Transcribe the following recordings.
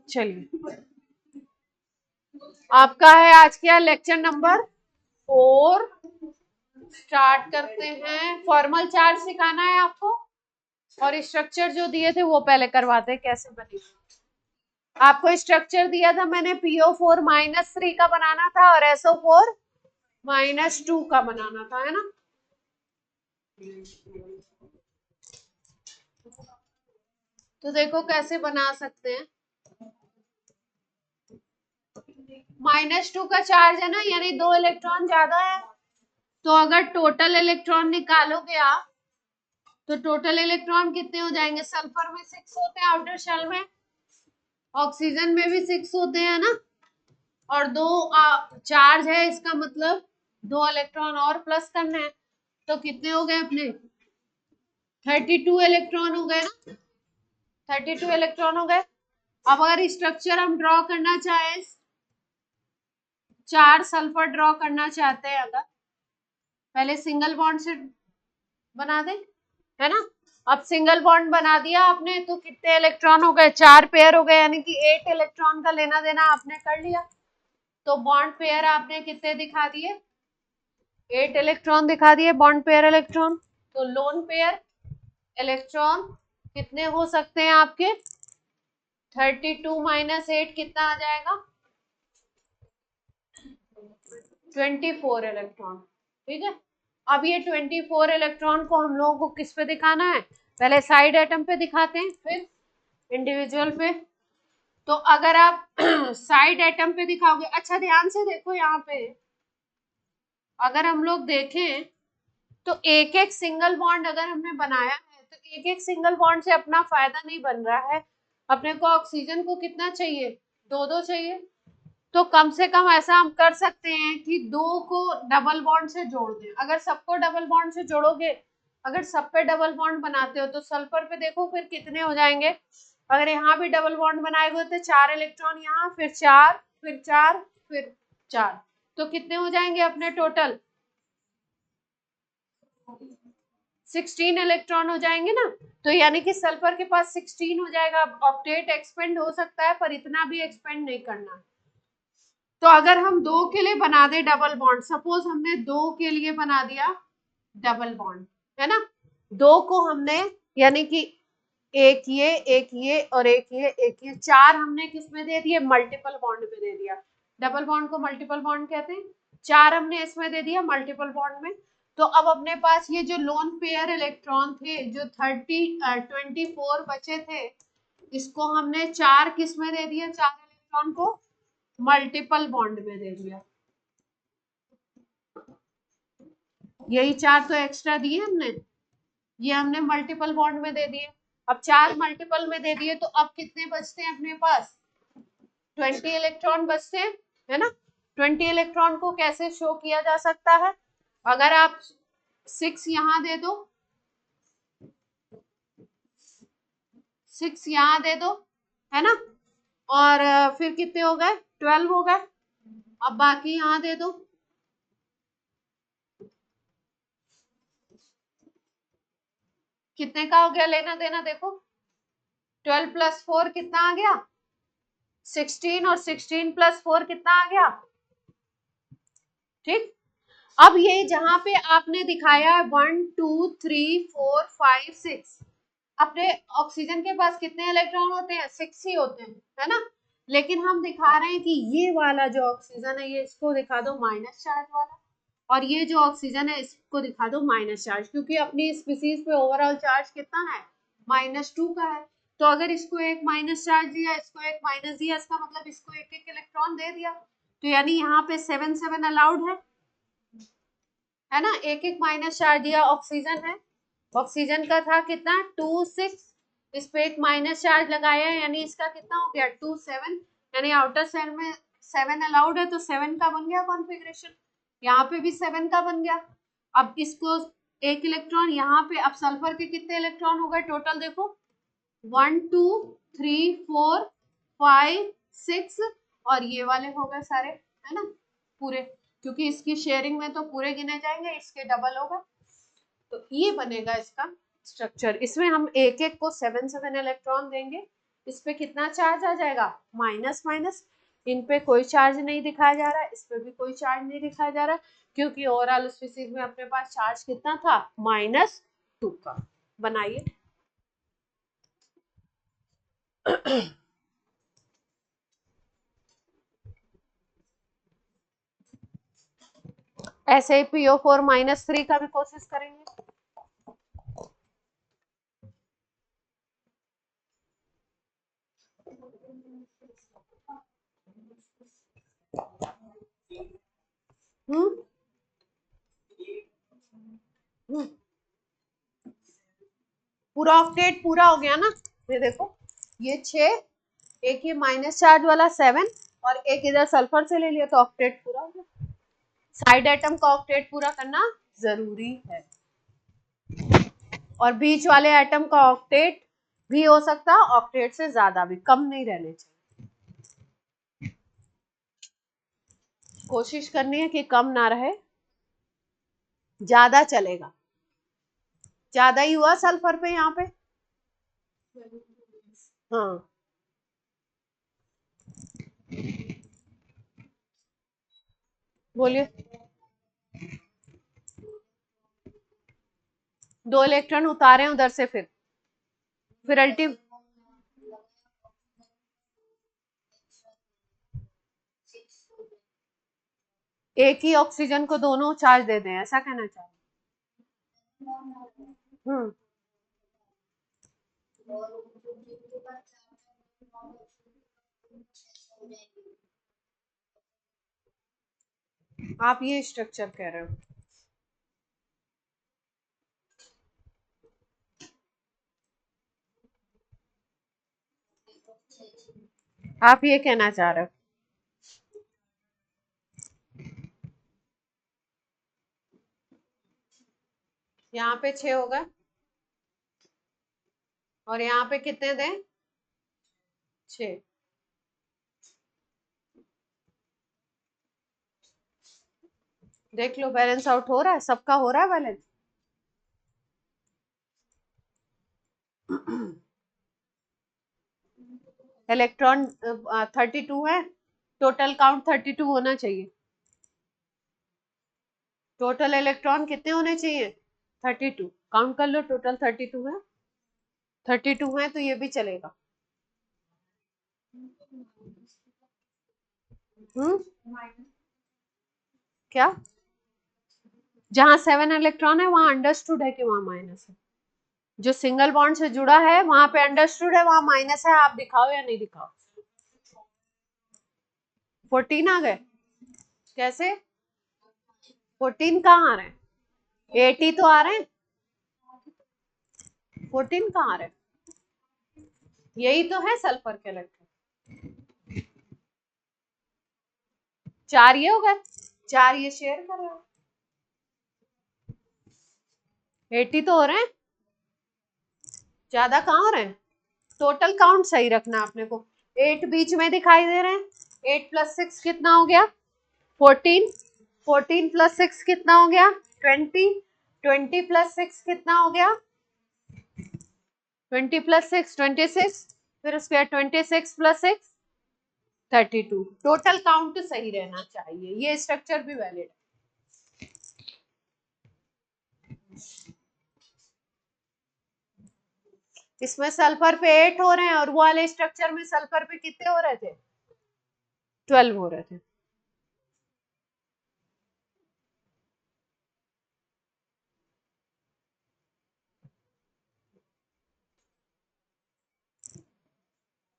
चलिए, आपका है आज क्या लेक्चर नंबर 4। स्टार्ट करते हैं। फॉर्मल चार्ज सिखाना है आपको, और स्ट्रक्चर जो दिए थे वो पहले करवाते हैं कैसे बनेगा। आपको स्ट्रक्चर दिया था मैंने, PO4 -3 का बनाना था और SO4 -2 का बनाना था, है ना। तो देखो कैसे बना सकते हैं। -2 का चार्ज है ना, यानी 2 इलेक्ट्रॉन ज्यादा है। तो अगर टोटल इलेक्ट्रॉन निकालोगे आप, तो टोटल इलेक्ट्रॉन कितने हो जाएंगे। सल्फर में 6 होते हैं आउटर शेल में, ऑक्सीजन में भी 6 होते हैं ना, और 2 चार्ज है, इसका मतलब 2 इलेक्ट्रॉन और प्लस करना है। तो कितने हो गए अपने, 32 इलेक्ट्रॉन हो गए ना, 32 इलेक्ट्रॉन हो गए। अब अगर स्ट्रक्चर हम ड्रॉ करना चाहें, 4 सल्फर ड्रॉ करना चाहते हैं, अगर पहले सिंगल बॉन्ड से बना दें, है ना। अब सिंगल बॉन्ड बना दिया आपने, तो कितने इलेक्ट्रॉन हो गए, 4 पेयर हो गए, यानी कि 8 इलेक्ट्रॉन का लेना देना आपने कर लिया। तो बॉन्ड पेयर आपने कितने दिखा दिए, 8 इलेक्ट्रॉन दिखा दिए बॉन्ड पेयर इलेक्ट्रॉन। तो लोन पेयर इलेक्ट्रॉन कितने हो सकते हैं आपके, 32 - 8 कितना आ जाएगा, 24 इलेक्ट्रॉन। ठीक है। अब ये 24 इलेक्ट्रॉन को हम लोगों को किस पे दिखाना है, पहले साइड एटम पे दिखाते हैं, फिर इंडिविजुअल पे। तो अगर आप साइड एटम पे दिखाओगे, अच्छा ध्यान से देखो यहाँ पे, अगर हम लोग देखें तो एक एक सिंगल बॉन्ड अगर हमने बनाया है, तो एक एक सिंगल बॉन्ड से अपना फायदा नहीं बन रहा है। अपने को ऑक्सीजन को कितना चाहिए, 2 चाहिए। तो कम से कम ऐसा हम कर सकते हैं कि 2 को डबल बॉन्ड से जोड़ दें। अगर सबको डबल बॉन्ड से जोड़ोगे, अगर सब पे डबल बॉन्ड बनाते हो, तो सल्फर पे देखो फिर कितने हो जाएंगे। अगर यहाँ भी डबल बॉन्ड बनाए हुए तो 4 इलेक्ट्रॉन यहाँ, फिर 4, फिर 4, फिर 4, तो कितने हो जाएंगे अपने टोटल, 16 इलेक्ट्रॉन हो जाएंगे ना। तो यानी कि सल्फर के पास 16 हो जाएगा। ऑक्टेट एक्सपेंड हो सकता है, पर इतना भी एक्सपेंड नहीं करना। तो अगर हम 2 के लिए बना दे डबल बॉन्ड, सपोज हमने 2 के लिए बना दिया डबल बॉन्ड, है ना। 2 को हमने, यानी कि एक ये और एक ये 4 हमने किस में दे दिए, मल्टीपल बॉन्ड में दे दिया। डबल बॉन्ड को मल्टीपल बॉन्ड कहते हैं। 4 हमने इसमें दे दिया मल्टीपल बॉन्ड में। तो अब अपने पास ये जो लोन पेयर इलेक्ट्रॉन थे, जो 24 बचे थे, इसको हमने 4 किस में दे दिया, 4 इलेक्ट्रॉन को मल्टीपल बॉन्ड में दे दिया। यही 4 तो एक्स्ट्रा दिए हमने, ये हमने मल्टीपल बॉन्ड में दे दिए। अब 4 मल्टीपल में दे दिए, तो अब कितने बचते हैं अपने पास, 20 इलेक्ट्रॉन बचते हैं, है ना। 20 इलेक्ट्रॉन को कैसे शो किया जा सकता है, अगर आप 6 यहाँ दे दो, 6 यहाँ दे दो, है ना, और फिर कितने हो गए, 12 हो गए। अब बाकी यहाँ दे दो, कितने का हो गया लेना देना, देखो 12 + 4 कितना आ गया, 16, और 16 + 4 कितना आ गया। ठीक। अब ये जहां पे आपने दिखाया है 1 2 3 4 5 6, अपने ऑक्सीजन के पास कितने इलेक्ट्रॉन होते हैं, 6 ही होते हैं, है ना। लेकिन हम दिखा रहे हैं कि ये वाला जो ऑक्सीजन है, ये इसको दिखा दो माइनस चार्ज वाला, और ये जो ऑक्सीजन है इसको दिखा दो माइनस चार्ज, क्योंकि अपनी स्पीसीज पे ओवरऑल चार्ज कितना है, -2 का है। तो अगर इसको एक माइनस चार्ज दिया, इसको एक माइनस दिया, इसका मतलब इसको एक एक इलेक्ट्रॉन दे दिया। तो यानी यहाँ पे 7 7 अलाउड है ना। एक एक माइनस चार्ज दिया, ऑक्सीजन है, ऑक्सीजन का था कितना 2 6, इस पे एक माइनस चार्ज लगाया, यानी इसका कितना हो गया 2 7, यानी आउटर सेल में 7 अलाउड है, तो 7 का बन गया कॉन्फ़िगरेशन। यहाँ पे भी 7 का बन गया। अब इसको एक इलेक्ट्रॉन यहाँ पे, अब सल्फर के कितने इलेक्ट्रॉन हो गए टोटल, देखो 1 2 3 4 5 6, और ये वाले हो गए सारे, है ना, पूरे, क्योंकि इसकी शेयरिंग में तो पूरे गिने जाएंगे, इसके डबल होगा। तो ये बनेगा इसका स्ट्रक्चर। इसमें हम एक एक को 7 7 इलेक्ट्रॉन देंगे, इस पे कितना चार्ज आ जाएगा, माइनस माइनस। इन पे कोई चार्ज नहीं दिखाया जा रहा है, इस पे भी कोई चार्ज नहीं दिखाया जा रहा, क्योंकि ओवरऑल स्पीसीज में अपने पास चार्ज कितना था, -2 का। बनाइए। ऐसे ही PO4 -3 का भी कोशिश करेंगे। पूरा ऑक्टेट पूरा हो गया ना, ये देखो, ये 6, एक ये माइनस चार्ज वाला 7 और एक इधर सल्फर से ले लिया, तो ऑक्टेट पूरा हो गया। साइड एटम का ऑक्टेट पूरा करना जरूरी है, और बीच वाले एटम का ऑक्टेट भी हो सकता है, ऑक्टेट से ज्यादा भी, कम नहीं रहने चाहिए। कोशिश करनी है कि कम ना रहे, ज्यादा चलेगा। ज्यादा ही हुआ सल्फर पे यहाँ पे। हाँ, बोलिए। 2 इलेक्ट्रॉन उतारे उधर से, फिर अल्टी एक ही ऑक्सीजन को दोनों चार्ज दे दें, ऐसा कहना चाह रहे। आप ये स्ट्रक्चर कह रहे हो, आप ये कहना चाह रहे हो। यहाँ पे 6 होगा, और यहाँ पे कितने दें, 6। देख लो बैलेंस आउट हो रहा है, सबका हो रहा है बैलेंस। इलेक्ट्रॉन 32 है, टोटल काउंट 32 होना चाहिए। टोटल इलेक्ट्रॉन कितने होने चाहिए, 32। काउंट कर लो, टोटल 32 है, 32 है, तो ये भी चलेगा। क्या, जहां 7 इलेक्ट्रॉन है वहां अंडरस्टूड है कि वहां माइनस है। जो सिंगल बॉन्ड से जुड़ा है वहां पे अंडरस्टूड है, वहां माइनस है, आप दिखाओ या नहीं दिखाओ। 14 आ गए, कैसे 14 कहाँ आ रहे हैं, 80 तो आ रहे हैं, 14 कहाँ आ रहे हैं, यही तो है सल्फर के इलेक्ट्रॉन। 4 ये हो गए, 4 ये शेयर कर रहे हो, 80 तो हो रहे हैं, ज्यादा कहाँ हो रहे हैं। टोटल काउंट सही रखना आपने को। 8 बीच में दिखाई दे रहे हैं, 8 + 6 कितना हो गया, 14, 14 + 6 कितना हो गया, 20, 20 + 6 कितना हो गया, 20 + 6 26, फिर उसके बाद 26 + 6 32। टोटल काउंट सही रहना चाहिए, ये स्ट्रक्चर भी वैलिड है। इसमें सल्फर पे 8 हो रहे हैं, और वो वाले स्ट्रक्चर में सल्फर पे कितने हो रहे थे, 12 हो रहे थे।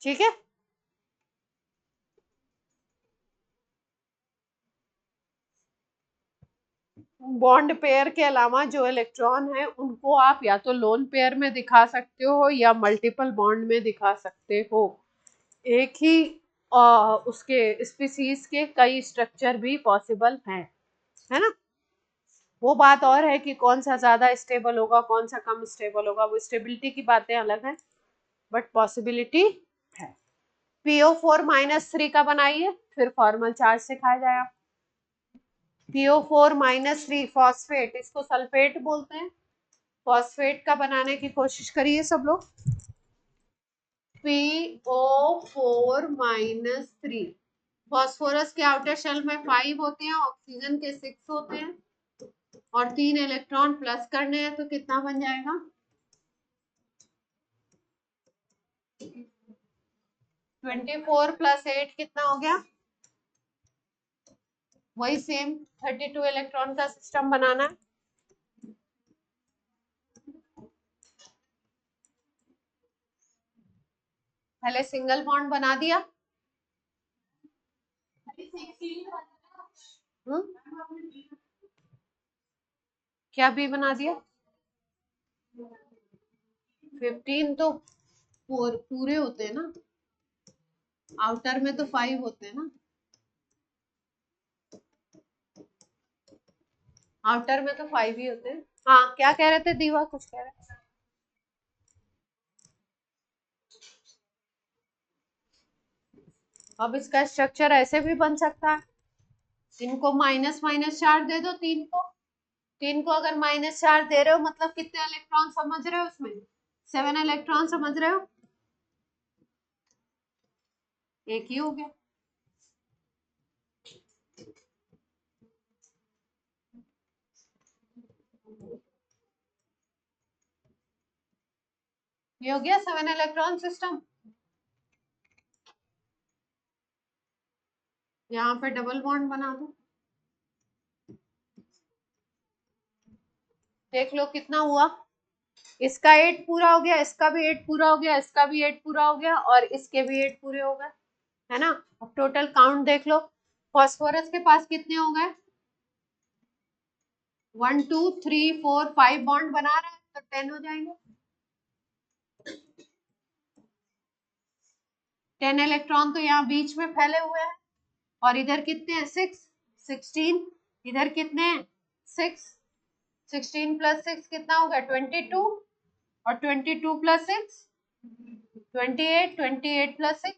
ठीक है, बॉन्ड पेयर के अलावा जो इलेक्ट्रॉन है उनको आप या तो लोन पेयर में दिखा सकते हो या मल्टीपल बॉन्ड में दिखा सकते हो। एक ही उसके स्पीसीज के कई स्ट्रक्चर भी पॉसिबल हैं, है ना। वो बात और है कि कौन सा ज्यादा स्टेबल होगा, कौन सा कम स्टेबल होगा, वो स्टेबिलिटी की बातें अलग है, बट पॉसिबिलिटी है। PO4 -3 का बनाइए, फिर फॉर्मल चार्ज सिखाया जाए। PO4 -3 फॉस्फेट, इसको सल्फेट बोलते हैं। फॉस्फेट का बनाने की कोशिश करिए सब लोग। PO4-3। फास्फोरस के आउटर शेल में 5 होते हैं, ऑक्सीजन के 6 होते हैं, और 3 इलेक्ट्रॉन प्लस करने हैं, तो कितना बन जाएगा? 24 + 8 कितना हो गया? वही सेम 32 इलेक्ट्रॉन का सिस्टम बनाना है। पहले सिंगल बॉन्ड बना दिया। क्या भी बना दिया? 15 तो पूरे होते हैं ना, आउटर में तो 5 होते हैं ना, आउटर में तो 5 ही होते हैं। हाँ, क्या कह रहे थे दीवा? कुछ कह रहे थे। अब इसका स्ट्रक्चर ऐसे भी बन सकता है, इनको माइनस माइनस चार्ज दे दो, 3 को अगर माइनस चार्ज दे रहे हो मतलब कितने इलेक्ट्रॉन समझ रहे हो उसमें? 7 इलेक्ट्रॉन समझ रहे हो? एक ही हो गया। ये हो गया 7 इलेक्ट्रॉन सिस्टम। यहाँ पे डबल बॉन्ड बना दो, देख लो कितना हुआ। इसका 8 पूरा हो गया, इसका भी 8 पूरा हो गया, इसका भी 8 पूरा हो गया, और इसके भी 8 पूरे हो गए, है ना। अब टोटल काउंट देख लो, फास्फोरस के पास कितने हो गए? 1 2 3 4 5 बॉन्ड बना रहा है, तो 10 हो जाएंगे। 10 इलेक्ट्रॉन तो यहाँ बीच में फैले हुए हैं, और इधर कितने हैं? 16। इधर कितने हैं? 6। 16 + 6 कितना होगा? 22, और 22 + 6 28, 28 + 6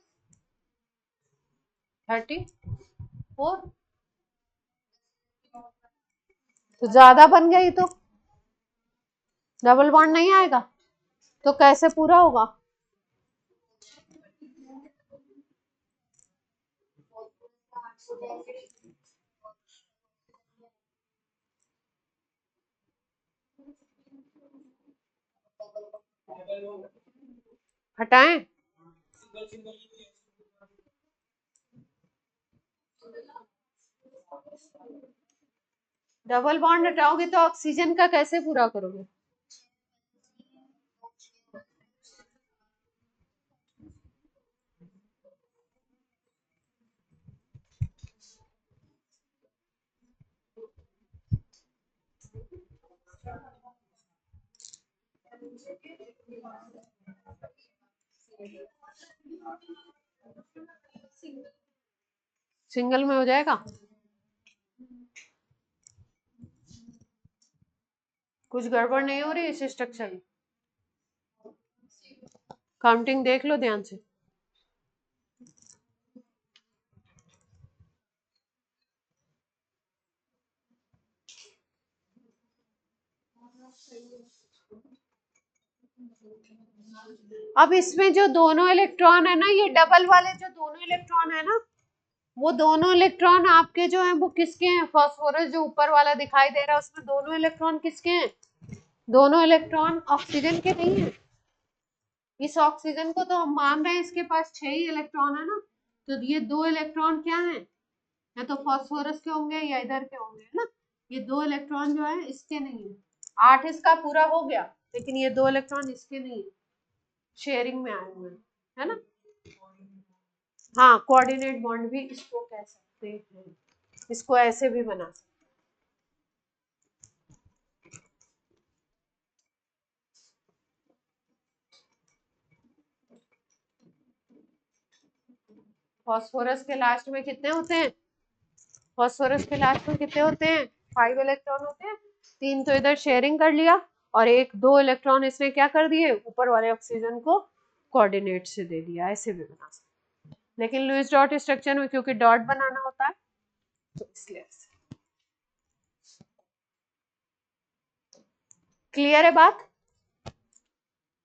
34। तो ज्यादा बन गई, तो डबल बॉन्ड नहीं आएगा, तो कैसे पूरा होगा? हटाएं? डबल बॉन्ड हटाओगे तो ऑक्सीजन का कैसे पूरा करोगे? सिंगल में हो जाएगा? कुछ गड़बड़ नहीं हो रही इस स्ट्रक्चर में? काउंटिंग देख लो ध्यान से। अब इसमें जो दोनों इलेक्ट्रॉन है ना, ये डबल वाले जो दोनों इलेक्ट्रॉन है ना, वो दोनों इलेक्ट्रॉन आपके जो है वो किसके हैं? फास्फोरस जो ऊपर वाला दिखाई दे रहा है उसमें दोनों इलेक्ट्रॉन किसके हैं? दोनों इलेक्ट्रॉन ऑक्सीजन के नहीं है। इस ऑक्सीजन को तो हम मान रहे हैं इसके पास 6 ही इलेक्ट्रॉन है ना, तो ये 2 इलेक्ट्रॉन क्या है? या तो फास्फोरस के होंगे या इधर के होंगे, है ना। ये 2 इलेक्ट्रॉन जो है इसके नहीं है। 8 इसका पूरा हो गया, लेकिन ये 2 इलेक्ट्रॉन इसके नहीं है, शेयरिंग में आए हुए हैं, है ना। हाँ, कोऑर्डिनेट बॉन्ड भी इसको कह सकते हैं, इसको ऐसे भी बना सकते। फास्फोरस के लास्ट में कितने होते हैं? फास्फोरस के लास्ट में कितने होते हैं? 5 इलेक्ट्रॉन होते हैं। 3 तो इधर शेयरिंग कर लिया, और 2 इलेक्ट्रॉन इसने क्या कर दिए? ऊपर वाले ऑक्सीजन को कोऑर्डिनेट से दे दिया। ऐसे भी बना सकते, लेकिन लुईस डॉट स्ट्रक्चर में क्योंकि डॉट बनाना होता है तो इसलिए। क्लियर है बात?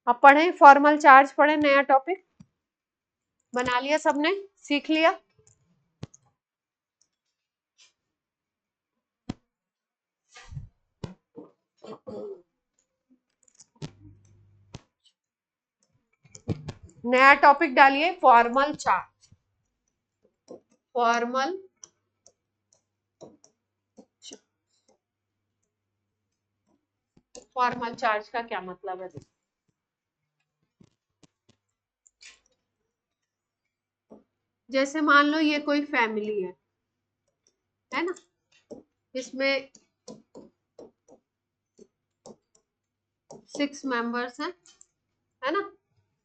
अब पढ़ें फॉर्मल चार्ज, पढ़ें नया टॉपिक। बना लिया सबने, सीख लिया? नया टॉपिक डालिए, formal charge. Formal formal charge का क्या मतलब है? जैसे मान लो ये कोई फैमिली है ना, इसमें 6 मेंबर्स हैं, है ना?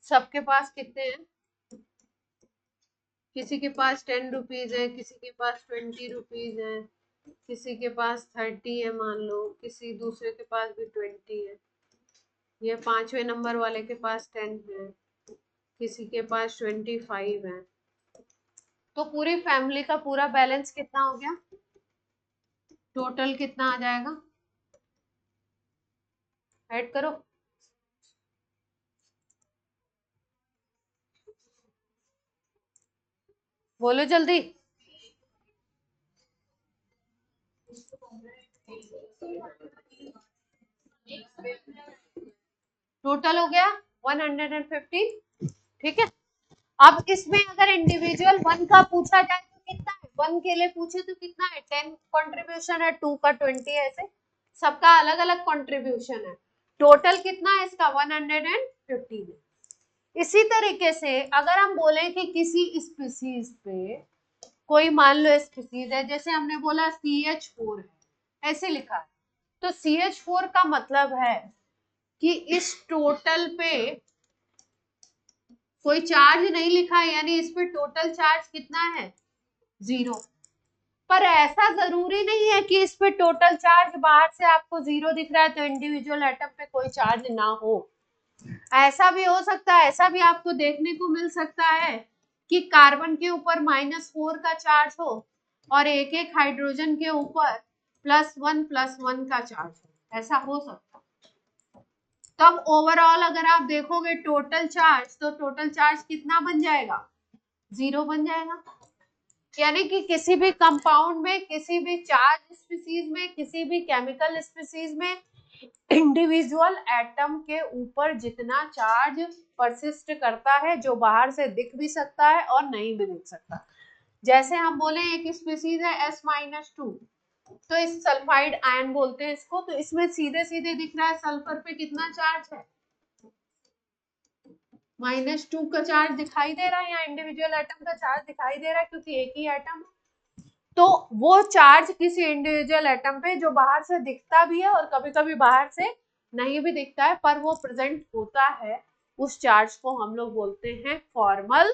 सबके पास कितने हैं? किसी के पास 10 रुपीज है, किसी के पास 20 रुपीज है, किसी के पास 30 है, मान लो किसी दूसरे के पास भी 20 है, ये 5वें नंबर वाले के पास 10 है, किसी के पास 25 है। तो पूरी फैमिली का पूरा बैलेंस कितना हो गया? टोटल कितना आ जाएगा? ऐड करो। बोलो जल्दी। टोटल हो गया 115। ठीक है। अब इसमें अगर इंडिविजुअल 1 का पूछा जाए तो कितना है? 1 के लिए पूछे तो कितना है? 10 कंट्रीब्यूशन है, 2 का 20 है, ऐसे सबका अलग अलग कंट्रीब्यूशन है। टोटल कितना है इसका? 115 है। इसी तरीके से अगर हम बोले कि किसी स्पीसीज पे, कोई मान लो स्पीसीज है, जैसे हमने बोला CH4 है, ऐसे लिखा है, तो CH4 का मतलब है कि इस टोटल पे कोई चार्ज नहीं लिखा है, यानी इस पे टोटल चार्ज कितना है? 0। पर ऐसा जरूरी नहीं है कि इस पे टोटल चार्ज, बाहर से आपको 0 दिख रहा है तो इंडिविजुअल एटम पे कोई चार्ज ना हो। ऐसा भी हो सकता है, ऐसा भी आपको देखने को मिल सकता है कि कार्बन के ऊपर -4 का चार्ज हो और एक एक हाइड्रोजन के ऊपर +1 का चार्ज हो, ऐसा हो सकता है। तब ओवरऑल अगर आप देखोगे टोटल चार्ज, तो टोटल चार्ज कितना बन जाएगा? 0 बन जाएगा। यानी कि किसी भी कंपाउंड में, किसी भी चार्ज स्पीसीज में, किसी भी केमिकल स्पीसीज में इंडिविजुअल एटम के ऊपर जितना चार्ज परसिस्ट करता है, जो बाहर से दिख भी सकता है और नहीं भी दिख सकता। जैसे हम बोले एक स्पीसीज है S-2, तो इस सल्फाइड आयन बोलते हैं इसको, तो इसमें सीधे सीधे दिख रहा है सल्फर पे कितना चार्ज है? -2 का चार्ज दिखाई दे रहा है, यहाँ इंडिविजुअल एटम का चार्ज दिखाई दे रहा है क्योंकि एक ही एटम है। तो वो चार्ज किसी इंडिविजुअल एटम पे जो बाहर से दिखता भी है और कभी कभी बाहर से नहीं भी दिखता है, पर वो प्रेजेंट होता है, उस चार्ज को हम लोग बोलते हैं फॉर्मल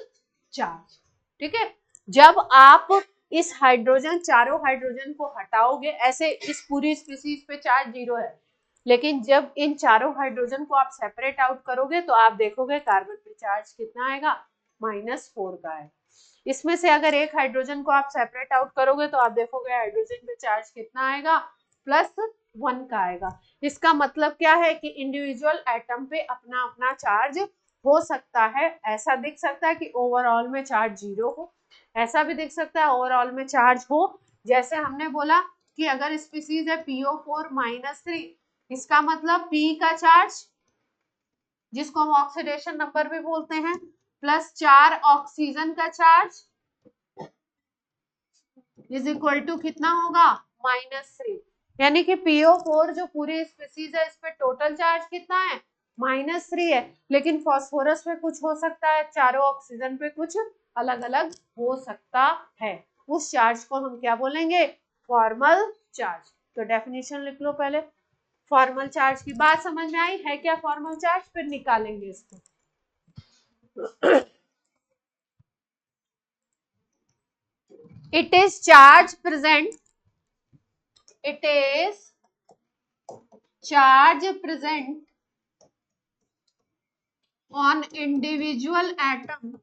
चार्ज। ठीक है। जब आप इस हाइड्रोजन, चारों हाइड्रोजन को हटाओगे, ऐसे इस पूरी स्पीसीज पे चार्ज 0 है, लेकिन जब इन चारों हाइड्रोजन को आप सेपरेट आउट करोगे तो आप देखोगे कार्बन पे चार्ज कितना आएगा? -4 का है। इसमें से अगर एक हाइड्रोजन को आप सेपरेट आउट करोगे तो आप देखोगे हाइड्रोजन पे चार्ज कितना आएगा? +1 का आएगा। इसका मतलब क्या है कि इंडिविजुअल एटम पे अपना अपना चार्ज हो सकता है। ऐसा दिख सकता है कि ओवरऑल में चार्ज 0 हो, ऐसा भी दिख सकता है ओवरऑल में चार्ज हो। जैसे हमने बोला कि अगर स्पीसीज है PO4-3, इसका मतलब P का चार्ज, जिसको हम ऑक्सीडेशन नंबर भी बोलते हैं, +4 ऑक्सीजन का चार्ज इज इक्वल टू कितना होगा? -3। यानी कि PO4 जो पूरी स्पीसीज है, इस पे टोटल चार्ज कितना है? -3 है। लेकिन फास्फोरस पे कुछ हो सकता है, चारों ऑक्सीजन पे कुछ अलग अलग हो सकता है। उस चार्ज को हम क्या बोलेंगे? Formal charge. तो डेफिनेशन लिख लो पहले। फॉर्मल चार्ज की बात समझ में आई है क्या? फॉर्मल चार्ज फिर निकालेंगे इसको। It is charge present. It is charge present on individual atom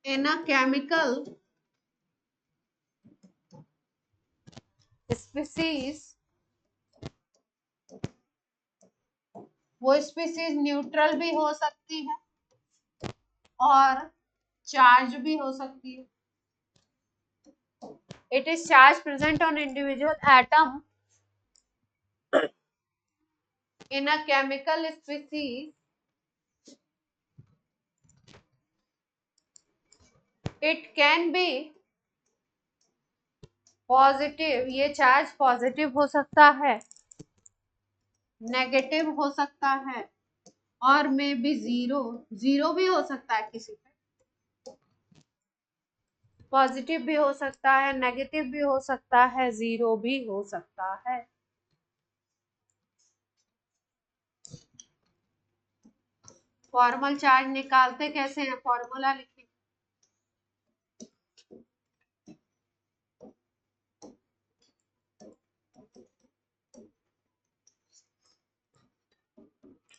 in a chemical species वो स्पीसीज न्यूट्रल भी हो सकती है और चार्ज भी हो सकती है. It is charge present on individual atom in a chemical species. It can be positive, ये चार्ज पॉजिटिव हो सकता है, नेगेटिव हो सकता है और मे बी जीरो, जीरो भी हो सकता है, किसी पे पॉजिटिव भी हो सकता है, नेगेटिव भी हो सकता है, जीरो भी हो सकता है. फॉर्मल चार्ज निकालते कैसे हैं, फॉर्मूला लिखिए.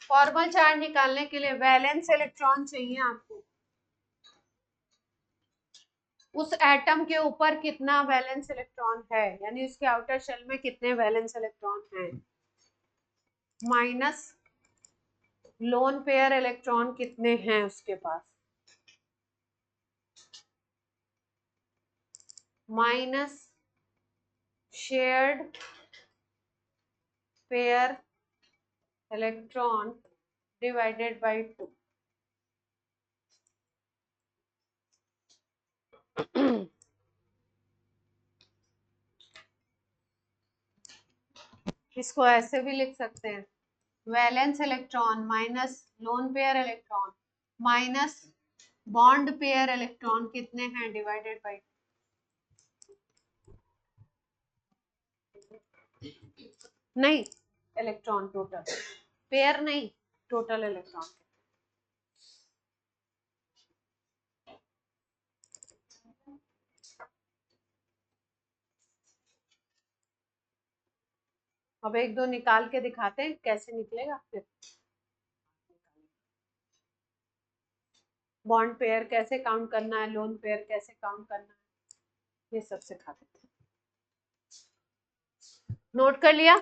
फॉर्मल चार्ज निकालने के लिए वैलेंस इलेक्ट्रॉन चाहिए आपको. उस एटम के ऊपर कितना वैलेंस इलेक्ट्रॉन है, यानी उसके आउटर शेल में कितने वैलेंस इलेक्ट्रॉन हैं, माइनस लोन पेयर इलेक्ट्रॉन कितने हैं उसके पास, minus shared pair electron divided by 2. इसको ऐसे भी लिख सकते हैं, valence electron minus lone pair electron minus bond pair electron कितने हैं डिवाइडेड बाय, नहीं इलेक्ट्रॉन टोटल, पेयर नहीं, टोटल इलेक्ट्रॉन. अब एक दो निकाल के दिखाते हैं कैसे निकलेगा. फिर बॉन्ड पेयर कैसे काउंट करना है, लोन पेयर कैसे काउंट करना है, ये सब सिखाते हैं. नोट कर लिया.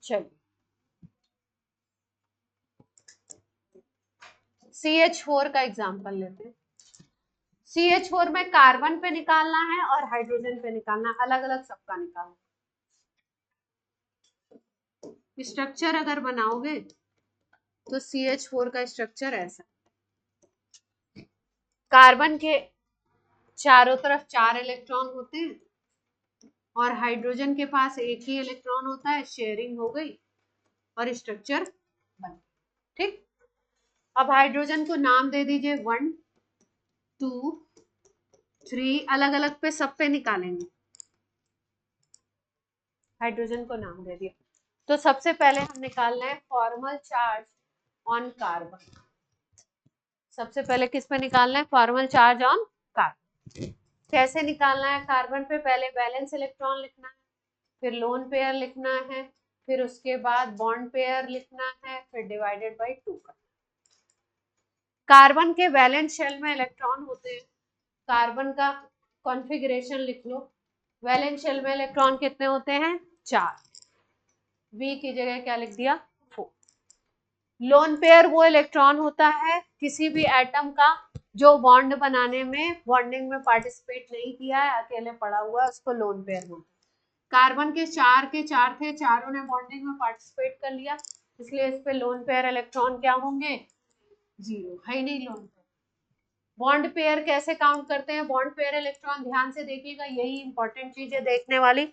चलिए CH4 का एग्जांपल लेते हैं. CH4 में कार्बन पे निकालना है और हाइड्रोजन पे निकालना है, अलग अलग सबका निकालना. स्ट्रक्चर अगर बनाओगे तो CH4 का स्ट्रक्चर ऐसा, कार्बन के चारों तरफ 4 इलेक्ट्रॉन होते हैं और हाइड्रोजन के पास एक ही इलेक्ट्रॉन होता है, शेयरिंग हो गई और स्ट्रक्चर बन. ठीक. अब हाइड्रोजन को नाम दे दीजिए 1 2 3, अलग अलग पे सब पे निकालेंगे. हाइड्रोजन को नाम दे दिया. तो सबसे पहले हम निकालना है फॉर्मल चार्ज ऑन कार्बन. सबसे पहले किस पे निकालना है, फॉर्मल चार्ज ऑन कार्बन. कैसे निकालना है, कार्बन पे पहले वैलेंस इलेक्ट्रॉन लिखना है, फिर लोन पेयर लिखना है, फिर उसके बाद बॉन्ड पेयर लिखना है, फिर डिवाइडेड बाय 2 करना. कार्बन के वैलेंस शेल में इलेक्ट्रॉन होते हैं, कार्बन का कॉन्फ़िगरेशन लिख लो. वैलेंस शेल में इलेक्ट्रॉन कितने होते हैं, 4. V की जगह क्या लिख दिया, 4. लोन पेयर वो इलेक्ट्रॉन होता है किसी भी एटम का जो बॉन्ड बनाने में, बॉन्डिंग में पार्टिसिपेट नहीं किया है, अकेले पड़ा हुआ है, उसको लोन पेयर बोलते हैं. कार्बन के 4 थे, चारों ने बॉन्डिंग में पार्टिसिपेट कर लिया, इसलिए इस पे लोन पेयर इलेक्ट्रॉन क्या होंगे, 0 है ही नहीं लोन पेयर. बॉन्ड पेयर कैसे काउंट करते हैं, बॉन्ड पेयर इलेक्ट्रॉन ध्यान से देखिएगा, यही इंपॉर्टेंट चीज है देखने वाली.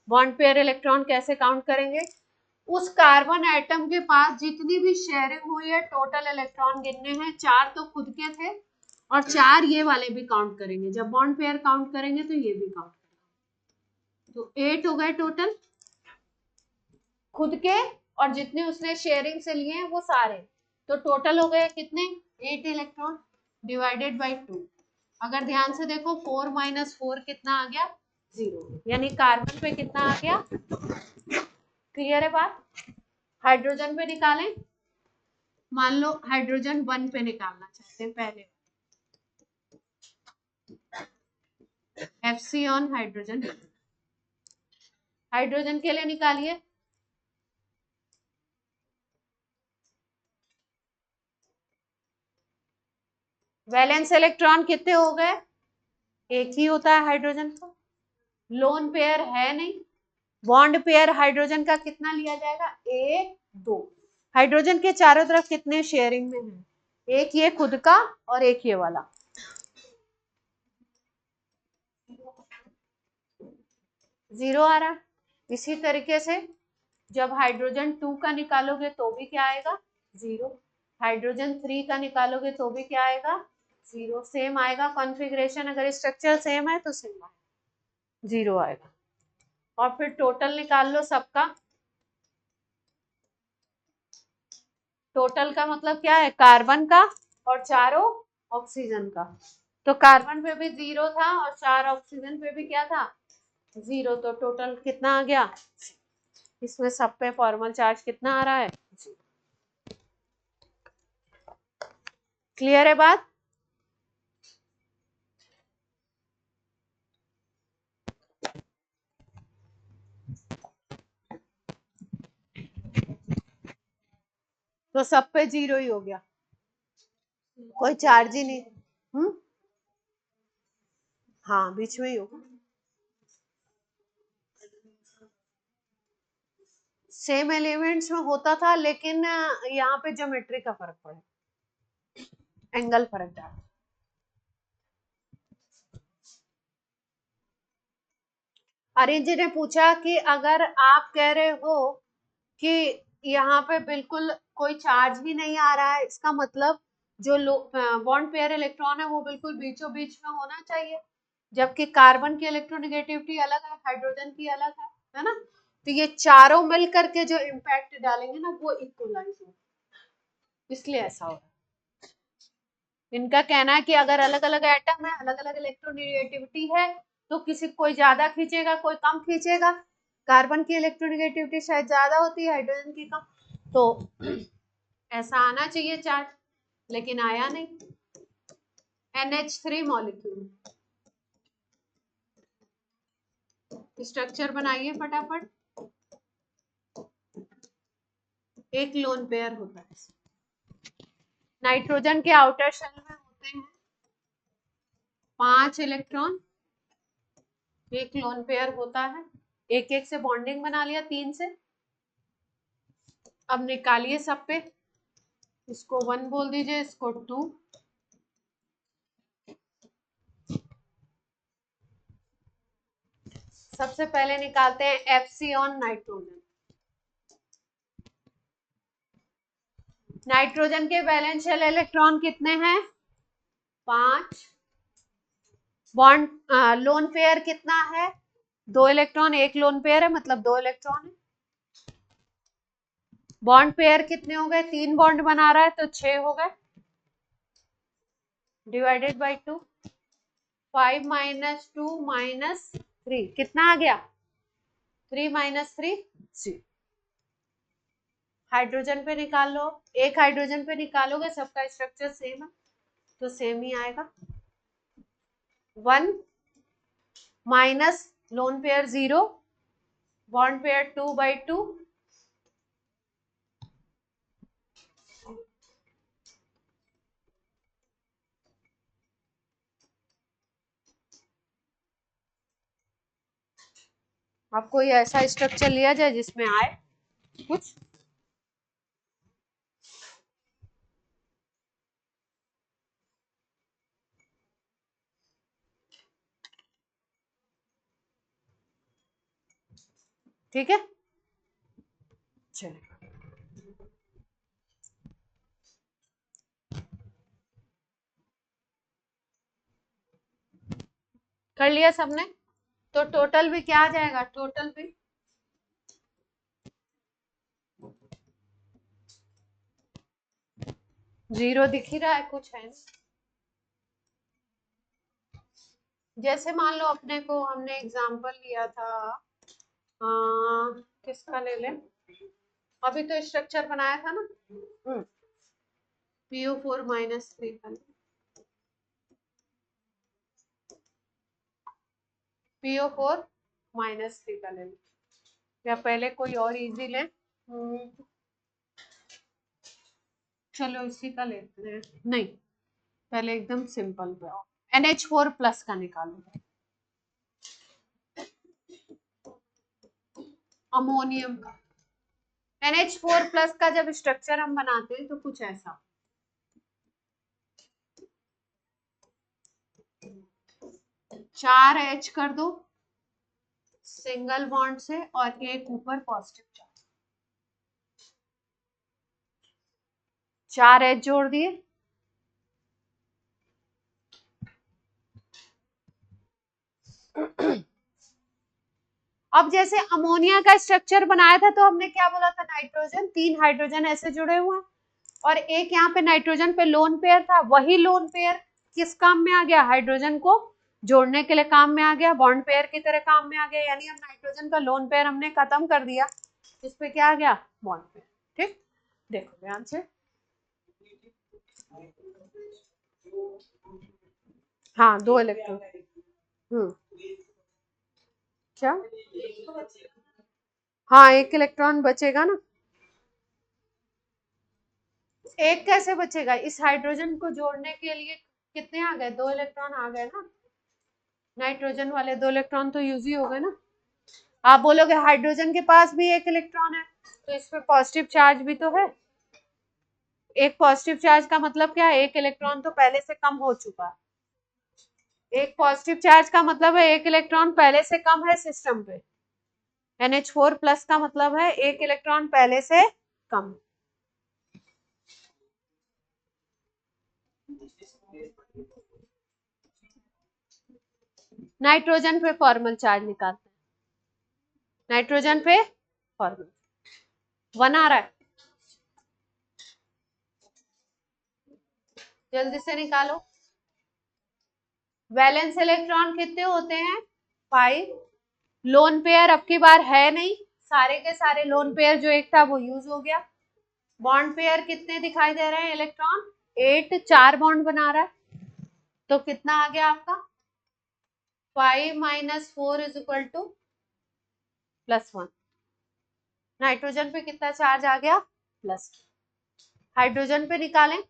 बॉन्ड पेयर इलेक्ट्रॉन कैसे काउंट करेंगे, उस कार्बन एटम के पास जितनी भी शेयरिंग हुई है टोटल इलेक्ट्रॉन गिनने हैं. 4 तो खुद के थे और 4 ये वाले भी काउंट करेंगे. जब बॉन्ड पेयर काउंट करेंगे तो ये भी काउंट करेंगे. तो 8 हो गए टोटल खुद के, और जितने उसने शेयरिंग से लिए हैं वो सारे, तो टोटल हो गए कितने, 8 इलेक्ट्रॉन डिवाइडेड बाय 2. अगर ध्यान से देखो 4 - 4 कितना आ गया, 0, यानी कार्बन पे कितना आ गया. क्लियर है बात. हाइड्रोजन पे निकालें. मान लो हाइड्रोजन 1 पे निकालना चाहते हैं, पहले FC ऑन हाइड्रोजन. हाइड्रोजन के लिए निकालिए. वैलेंस इलेक्ट्रॉन कितने हो गए? एक ही होता है हाइड्रोजन का, लोन पेयर है नहीं। बॉन्ड पेयर हाइड्रोजन का कितना लिया जाएगा? 1 2। हाइड्रोजन के चारों तरफ कितने शेयरिंग में है? एक ये खुद का और एक ये वाला। जीरो आ रहा है। इसी तरीके से जब हाइड्रोजन 2 का निकालोगे तो भी क्या आएगा? 0। हाइड्रोजन 3 का निकालोगे तो भी क्या आएगा? 0। सेम आएगा कॉन्फ़िगरेशन, अगर स्ट्रक्चर सेम है तो सेम आएगा, 0 आएगा। और फिर टोटल निकाल लो सबका। टोटल का मतलब क्या है? कार्बन का और चारों ऑक्सीजन का। तो कार्बन पे भी 0 था और 4 ऑक्सीजन पे भी क्या था? 0। तो टोटल कितना आ गया? इसमें सब पे फॉर्मल चार्ज कितना आ रहा है? 0। क्लियर है बात? तो सब पे 0 ही हो गया, कोई चार्ज ही नहीं। हाँ, बीच में ही होगा। सेम एलिमेंट्स में होता था, लेकिन यहाँ पे ज्योमेट्री का फर्क पड़ा, एंगल फर्क डाला। अरे जी ने पूछा कि अगर आप कह रहे हो कि यहाँ पे बिल्कुल कोई चार्ज भी नहीं आ रहा है, इसका मतलब जो बॉन्ड पेयर इलेक्ट्रॉन है वो बिल्कुल बीचों बीच में होना चाहिए, जबकि कार्बन की इलेक्ट्रोनेगेटिविटी अलग है, हाइड्रोजन की अलग है ना? तो ये चारों मिल करके जो इम्पैक्ट डालेंगे ना वो इक्वलाइज हो, इसलिए ऐसा होगा। इनका कहना है कि अगर अलग अलग एटम है, अलग अलग इलेक्ट्रोनेगेटिविटी है, तो किसी कोई ज्यादा खींचेगा, कोई कम खींचेगा। कार्बन की इलेक्ट्रोनेगेटिविटी शायद ज्यादा होती है, हाइड्रोजन की कम। तो ऐसा आना चाहिए चार्ज, लेकिन आया नहीं। NH3 मॉलिक्यूल, स्ट्रक्चर बनाइए फटाफट। एक लोन पेयर होता है। नाइट्रोजन के आउटर शेल में होते हैं 5 इलेक्ट्रॉन, एक लोन पेयर होता है। एक एक से बॉन्डिंग बना लिया 3 से। अब निकालिए सब पे, इसको 1 बोल दीजिए, इसको 2। सबसे पहले निकालते हैं FC ऑन नाइट्रोजन। नाइट्रोजन के वैलेंस शेल इलेक्ट्रॉन कितने हैं? 5। बॉन्ड लोन पेयर कितना है? 2 इलेक्ट्रॉन, एक लोन पेयर है मतलब 2 इलेक्ट्रॉन है। बॉन्ड पेयर कितने हो गए? 3 बॉन्ड बना रहा है तो 6 हो गए, डिवाइडेड बाई 2। 5 - 2 - 3 कितना आ गया? 3 - 3 6। हाइड्रोजन पे निकाल लो, एक हाइड्रोजन पे निकालोगे, सबका स्ट्रक्चर सेम है तो सेम ही आएगा। 1 minus lone pair 0, bond pair 2/2। अब कोई ऐसा स्ट्रक्चर लिया जाए जिसमें आए कुछ। ठीक है, चलिए कर लिया सबने। तो टोटल भी क्या आ जाएगा? टोटल भी 0 दिख ही रहा है, कुछ है नहीं। जैसे मान लो अपने को हमने एग्जांपल लिया था, किसका ले लें? अभी तो स्ट्रक्चर बनाया था ना, PO4 - 3 का। PO4 -3 का ले लें, या पहले कोई और इजी ले? चलो इसी का लेते हैं। नहीं, पहले एकदम सिंपल पे आओ, NH4+ का निकालो, अमोनियम का। NH4+ का जब स्ट्रक्चर हम बनाते हैं तो कुछ ऐसा, 4 H कर दो सिंगल बॉन्ड से और एक ऊपर पॉजिटिव चार्ज, 4 H जोड़ दिए, अब जैसे अमोनिया का स्ट्रक्चर बनाया था तो हमने क्या बोला था, नाइट्रोजन, 3 हाइड्रोजन ऐसे जुड़े हुए हैं और एक यहाँ पे नाइट्रोजन पे लोन पेयर था, वही लोन पेयर किस काम में आ गया, हाइड्रोजन को जोड़ने के लिए काम में आ गया, बॉन्ड पेयर की तरह काम में आ गया, यानी हम नाइट्रोजन का लोन पेयर हमने खत्म कर दिया, इस पे क्या आ गया, बॉन्ड पेयर। ठीक, देखो ध्यान से, हाँ 2 इलेक्ट्रॉन, क्या, हाँ 1 इलेक्ट्रॉन बचेगा ना, एक कैसे बचेगा, इस हाइड्रोजन को जोड़ने के लिए कितने आ गए, 2 इलेक्ट्रॉन आ गए ना, नाइट्रोजन वाले 2 इलेक्ट्रॉन तो यूज ही हो गए ना। आप बोलोगे हाइड्रोजन के पास भी 1 इलेक्ट्रॉन है तो इस पे पॉजिटिव चार्ज भी तो है, एक पॉजिटिव चार्ज का मतलब क्या है, 1 इलेक्ट्रॉन तो पहले से कम हो चुका है, एक पॉजिटिव चार्ज का मतलब है 1 इलेक्ट्रॉन पहले से कम है सिस्टम पे, NH4+ का मतलब है 1 इलेक्ट्रॉन पहले से कम। नाइट्रोजन पे फॉर्मल चार्ज निकालते हैं, नाइट्रोजन पे फॉर्मल 1 आ रहा है, जल्दी से निकालो, वैलेंस इलेक्ट्रॉन कितने होते हैं, 5, लोन पेयर अब की बार है नहीं, सारे के सारे लोन पेयर जो एक था वो यूज हो गया, बॉन्ड पेयर कितने दिखाई दे रहे हैं इलेक्ट्रॉन, 8, 4 बॉन्ड बना रहा है, तो कितना आ गया आपका, 5 - 4 = +1, नाइट्रोजन पे कितना चार्ज आ गया, प्लस, हाइड्रोजन पे निकालें,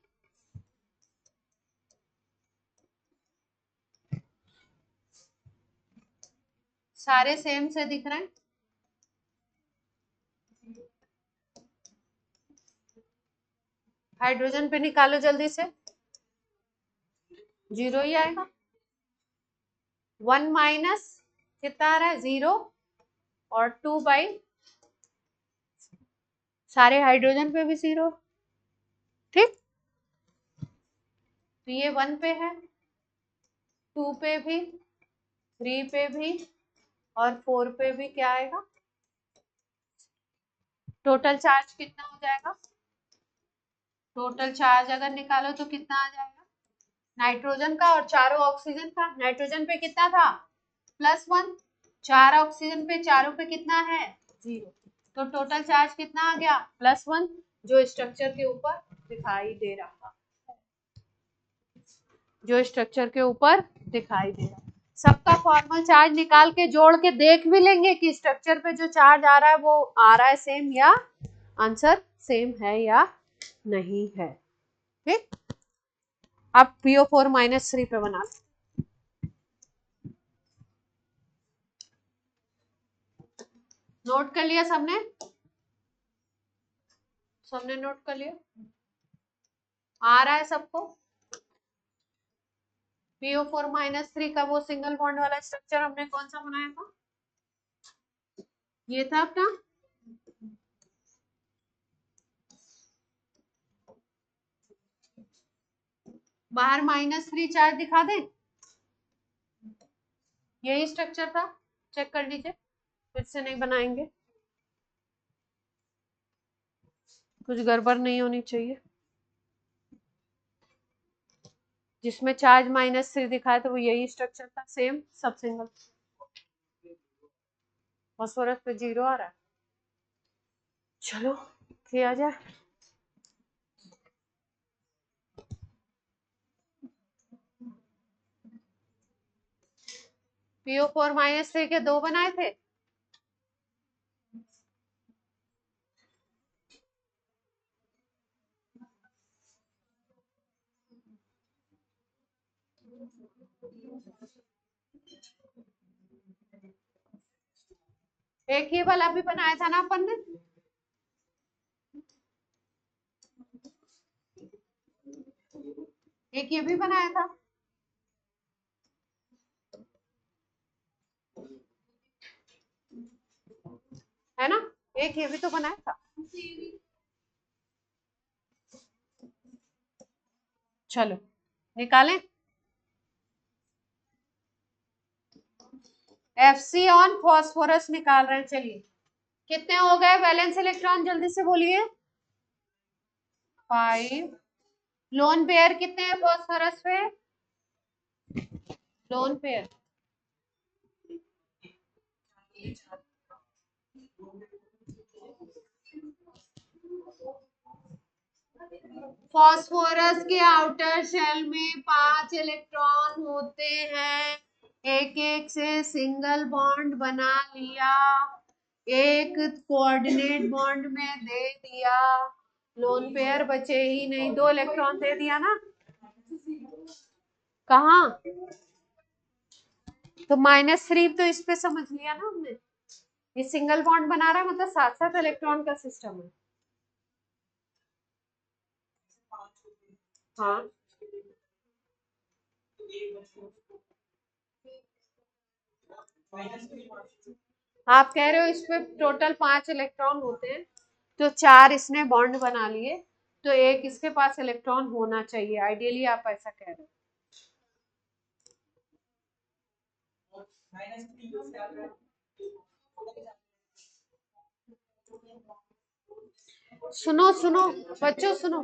सारे सेम से दिख रहे हैं, हाइड्रोजन पे निकालो जल्दी से, 0 ही आएगा, 1 माइनस कितना आ रहा है, 0 और 2 बाई, सारे हाइड्रोजन पे भी 0, ठीक, तो ये 1 पे है, 2 पे भी, 3 पे भी और 4 पे भी क्या आएगा, टोटल चार्ज कितना हो जाएगा, टोटल चार्ज अगर निकालो तो कितना आ जाएगा, नाइट्रोजन का और चारों ऑक्सीजन का, नाइट्रोजन पे कितना था, +1, 4 ऑक्सीजन पे, चारों पे कितना है, 0, तो टोटल चार्ज कितना आ गया, +1, जो स्ट्रक्चर के ऊपर दिखाई दे रहा, जो स्ट्रक्चर के ऊपर दिखाई दे रहा, सबका फॉर्मल चार्ज निकाल के जोड़ के देख भी लेंगे कि स्ट्रक्चर पे जो चार्ज आ रहा है वो आ रहा है सेम या आंसर सेम है या नहीं है, ठीक, अब PO4 - 3 पे बना, नोट कर लिया सबने, सबने नोट कर लिया, आ रहा है सबको, PO4 - 3 का वो सिंगल बॉन्ड वाला स्ट्रक्चर हमने कौन सा बनाया था, ये था अपना, बाहर -3 चार्ज दिखा दें, यही स्ट्रक्चर था, चेक कर लीजिए, फिर से नहीं बनाएंगे, कुछ गड़बड़ नहीं होनी चाहिए, जिसमें चार्ज -3 दिखाया था वो यही स्ट्रक्चर था, सेम सब सिंगल, फास्फोरस पे 0 आ रहा है, चलो किया जाए, PO4 - 3 के 2 बनाए थे, एक ये वाला भी बनाया था ना अपन ने, एक ये भी बनाया था, है ना, एक ये भी तो बनाया था। चलो निकालें। FC ऑन फॉस्फोरस निकाल रहे हैं, चलिए कितने हो गए वैलेंस इलेक्ट्रॉन, जल्दी से बोलिए। 5। लोन पेयर कितने हैं फॉस्फोरस पे, लोन पेयर फॉस्फोरस के आउटर शेल में 5 इलेक्ट्रॉन होते हैं, एक एक से सिंगल बॉन्ड बना लिया, एक कोऑर्डिनेट बॉन्ड में दे दिया, लोन पेयर बचे ही नहीं, 2 इलेक्ट्रॉन दे दिया ना, कहा तो -3 तो इस पे समझ लिया ना हमने, ये सिंगल बॉन्ड बना रहा है मतलब 7-7 इलेक्ट्रॉन का सिस्टम है। हाँ आप कह रहे हो इस पे टोटल 5 इलेक्ट्रॉन होते हैं, तो 4 इसने बॉन्ड बना लिए, तो एक इसके पास इलेक्ट्रॉन होना चाहिए, आइडियली आप ऐसा कह रहे हो। सुनो सुनो बच्चों, सुनो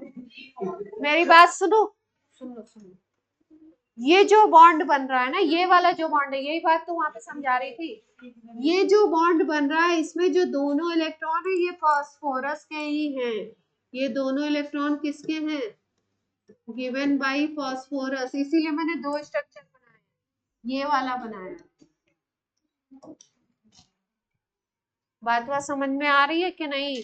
मेरी बात, सुनो सुनो सुनो, ये जो बॉन्ड बन रहा है ना, ये वाला जो बॉन्ड है, यही बात तो वहां पे समझा रही थी, ये जो बॉन्ड बन रहा है इसमें जो दोनों इलेक्ट्रॉन है ये फास्फोरस के ही हैं, ये दोनों इलेक्ट्रॉन किसके हैं, गिवन बाय फास्फोरस, इसीलिए मैंने 2 स्ट्रक्चर बनाए, ये वाला बनाया। बात समझ में आ रही है कि नहीं,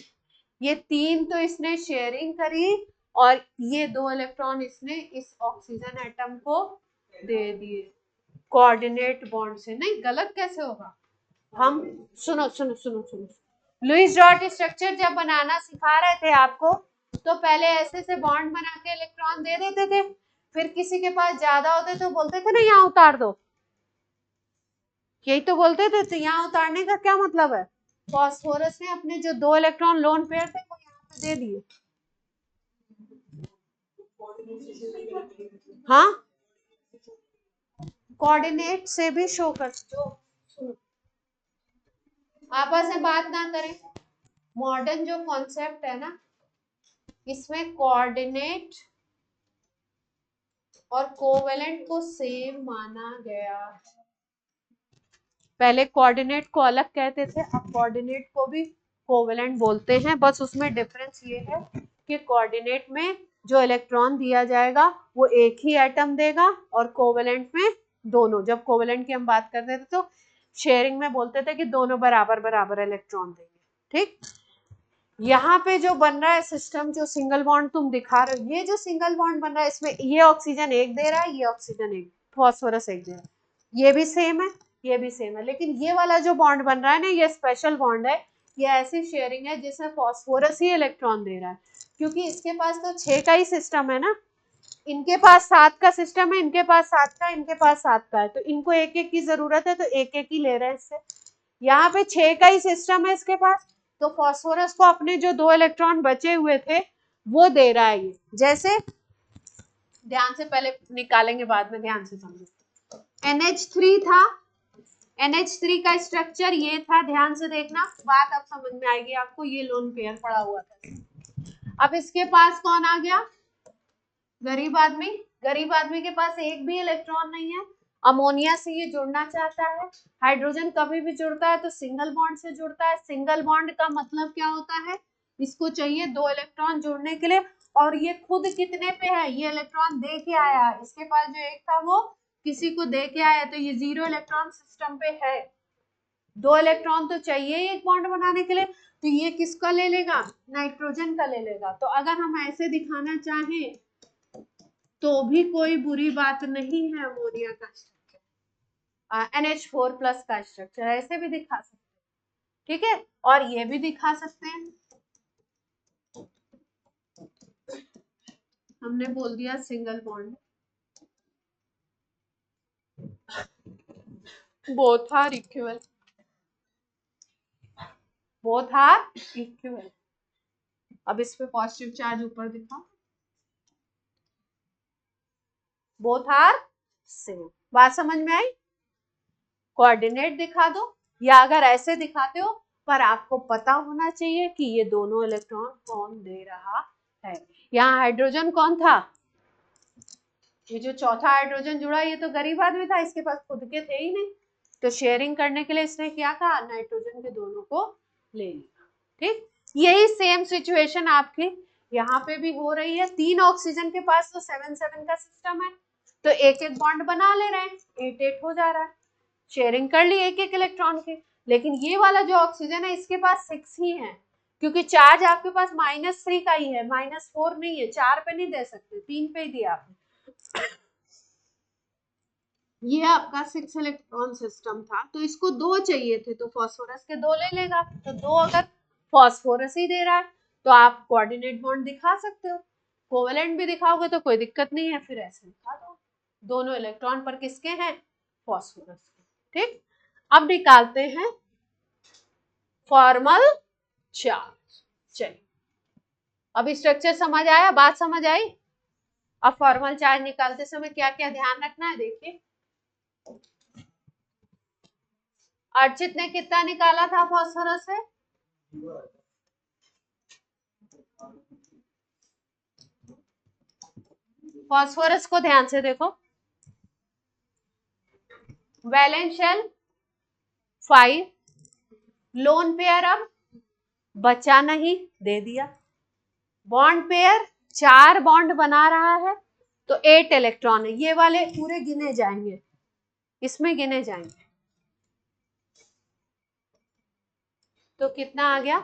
ये 3 तो इसने शेयरिंग करी, और ये 2 इलेक्ट्रॉन इसने इस ऑक्सीजन एटम को दे दिए कोऑर्डिनेट बॉन्ड से, नहीं गलत कैसे होगा, हम सुनो सुनो सुनो सुनो, लुईस डॉट स्ट्रक्चर जब बनाना सिखा रहे थे आपको, तो पहले ऐसे से बॉन्ड बना के इलेक्ट्रॉन दे देते थे, फिर किसी के पास ज्यादा होते तो बोलते थे ना यहाँ उतार दो, यही तो बोलते थे, तो यहाँ उतारने का क्या मतलब है, फास्फोरस ने अपने जो 2 इलेक्ट्रॉन लोन पेयर थे वो यहाँ पे दे दिए। हाँ कोऑर्डिनेट से भी शो कर दो, आपस में बात ना करें, मॉडर्न जो कॉन्सेप्ट है ना, इसमें कोऑर्डिनेट और कोवेलेंट को सेम माना गया, पहले कोऑर्डिनेट को अलग कहते थे, अब कोऑर्डिनेट को भी कोवेलेंट बोलते हैं, बस उसमें डिफरेंस ये है कि कोऑर्डिनेट में जो इलेक्ट्रॉन दिया जाएगा वो एक ही एटम देगा, और कोवेलेंट में दोनों, जब कोवेलेंट की हम बात करते थे तो शेयरिंग में बोलते थे कि दोनों बराबर बराबर इलेक्ट्रॉन देंगे, ठीक। यहाँ पे जो बन रहा है सिस्टम, जो सिंगल बॉन्ड तुम दिखा रहे हो, ये जो सिंगल बॉन्ड बन रहा है इसमें ये ऑक्सीजन एक दे रहा है, ये ऑक्सीजन एक, फॉस्फोरस एक दे रहा है, ये भी सेम है, ये भी सेम है, लेकिन ये वाला जो बॉन्ड बन रहा है ना, ये स्पेशल बॉन्ड है, ये ऐसी शेयरिंग है जिसमें फॉस्फोरस ही इलेक्ट्रॉन दे रहा है, क्योंकि इसके पास तो 6 का ही सिस्टम है ना, इनके पास 7 का सिस्टम है, इनके पास 7 का, इनके पास 7 का है, तो इनको एक एक की जरूरत है, तो एक एक ही ले रहे हैं इससे, यहाँ पे 6 का ही सिस्टम है इसके पास, तो फास्फोरस को अपने जो 2 इलेक्ट्रॉन बचे हुए थे वो दे रहा है, ये जैसे ध्यान से पहले निकालेंगे बाद में, ध्यान से समझो, NH3 था, NH3 का स्ट्रक्चर ये था, ध्यान से देखना, बात अब समझ में आएगी आपको, ये लोन पेयर पड़ा हुआ था, अब इसके पास कौन आ गया, गरीब आदमी, गरीब आदमी के पास एक भी इलेक्ट्रॉन नहीं है, अमोनिया से ये जुड़ना चाहता है, हाइड्रोजन कभी भी जुड़ता है तो सिंगल बॉन्ड से जुड़ता है, सिंगल बॉन्ड का मतलब क्या होता है, इसको चाहिए 2 इलेक्ट्रॉन जुड़ने के लिए, और ये खुद कितने पे है, ये इलेक्ट्रॉन दे के आया, इसके पास जो एक था वो किसी को दे के आया, तो ये 0 इलेक्ट्रॉन सिस्टम पे है, 2 इलेक्ट्रॉन तो चाहिए एक बॉन्ड बनाने के लिए, तो ये किसका ले लेगा, नाइट्रोजन का ले लेगा, तो अगर हम ऐसे दिखाना चाहें तो भी कोई बुरी बात नहीं है अमोनिया का, NH4+ का स्ट्रक्चर, ऐसे भी दिखा सकते हैं, ठीक है। और ये भी दिखा सकते हैं, हमने बोल दिया single bond, both are equal, both are equal. अब इस पे पॉजिटिव चार्ज ऊपर दिखाओ, बोथ आर सेम। बात समझ में आई? कोऑर्डिनेट दिखा दो या अगर ऐसे दिखाते हो, पर आपको पता होना चाहिए कि ये दोनों इलेक्ट्रॉन कौन दे रहा है। यहाँ हाइड्रोजन कौन था? ये जो चौथा हाइड्रोजन जुड़ा, ये तो गरीब आदमी था, इसके पास खुद के थे ही नहीं, तो शेयरिंग करने के लिए इसने क्या कहा, नाइट्रोजन के दोनों को ले लिया, ठीक। यही सेम सिचुएशन आपकी यहाँ पे भी हो रही है। 3 ऑक्सीजन के पास तो 7-7 का सिस्टम है, तो एक एक बॉन्ड बना ले रहे हैं, 8-8 हो जा रहा है, शेयरिंग कर ली एक एक इलेक्ट्रॉन की। लेकिन ये वाला जो ऑक्सीजन है, इसके पास 6 ही है, क्योंकि चार्ज आपके पास -3 का ही है, -4 नहीं है, 4 पे नहीं दे सकते, 3 पे ही दिया आपने। ये आपका 6 इलेक्ट्रॉन सिस्टम था, तो इसको 2 चाहिए थे, तो फास्फोरस के 2 ले लेगा। तो 2 अगर फास्फोरस ही दे रहा है, तो आप कोऑर्डिनेट बॉन्ड दिखा सकते हो, कोवेलेंट भी दिखाओगे तो कोई दिक्कत नहीं है, फिर ऐसे दिखा दो, दोनों इलेक्ट्रॉन पर किसके हैं, फास्फोरस के, ठीक। अब निकालते हैं फॉर्मल चार्ज। चलिए, अब स्ट्रक्चर समझ आया, बात समझ आई। अब फॉर्मल चार्ज निकालते समय क्या क्या ध्यान रखना है, देखिए। अर्चित ने कितना निकाला था फास्फोरस से? फास्फोरस को ध्यान से देखो, वैलेंस शेल 5, लोन पेयर अब बचा नहीं, दे दिया, बॉन्ड पेयर 4 बॉन्ड बना रहा है, तो 8 इलेक्ट्रॉन है, ये वाले पूरे गिने जाएंगे, इसमें गिने जाएंगे, तो कितना आ गया,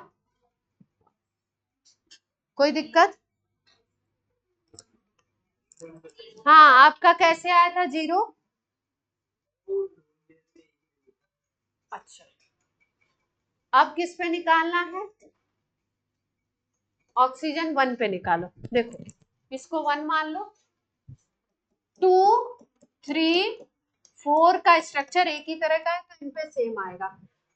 कोई दिक्कत? हाँ, आपका कैसे आया था 0? अच्छा, अब किस पे निकालना है, ऑक्सीजन 1 पे निकालो। देखो, इसको 1 मान लो, 2, 3, 4 का स्ट्रक्चर एक ही तरह का है, तो इन पे सेम आएगा,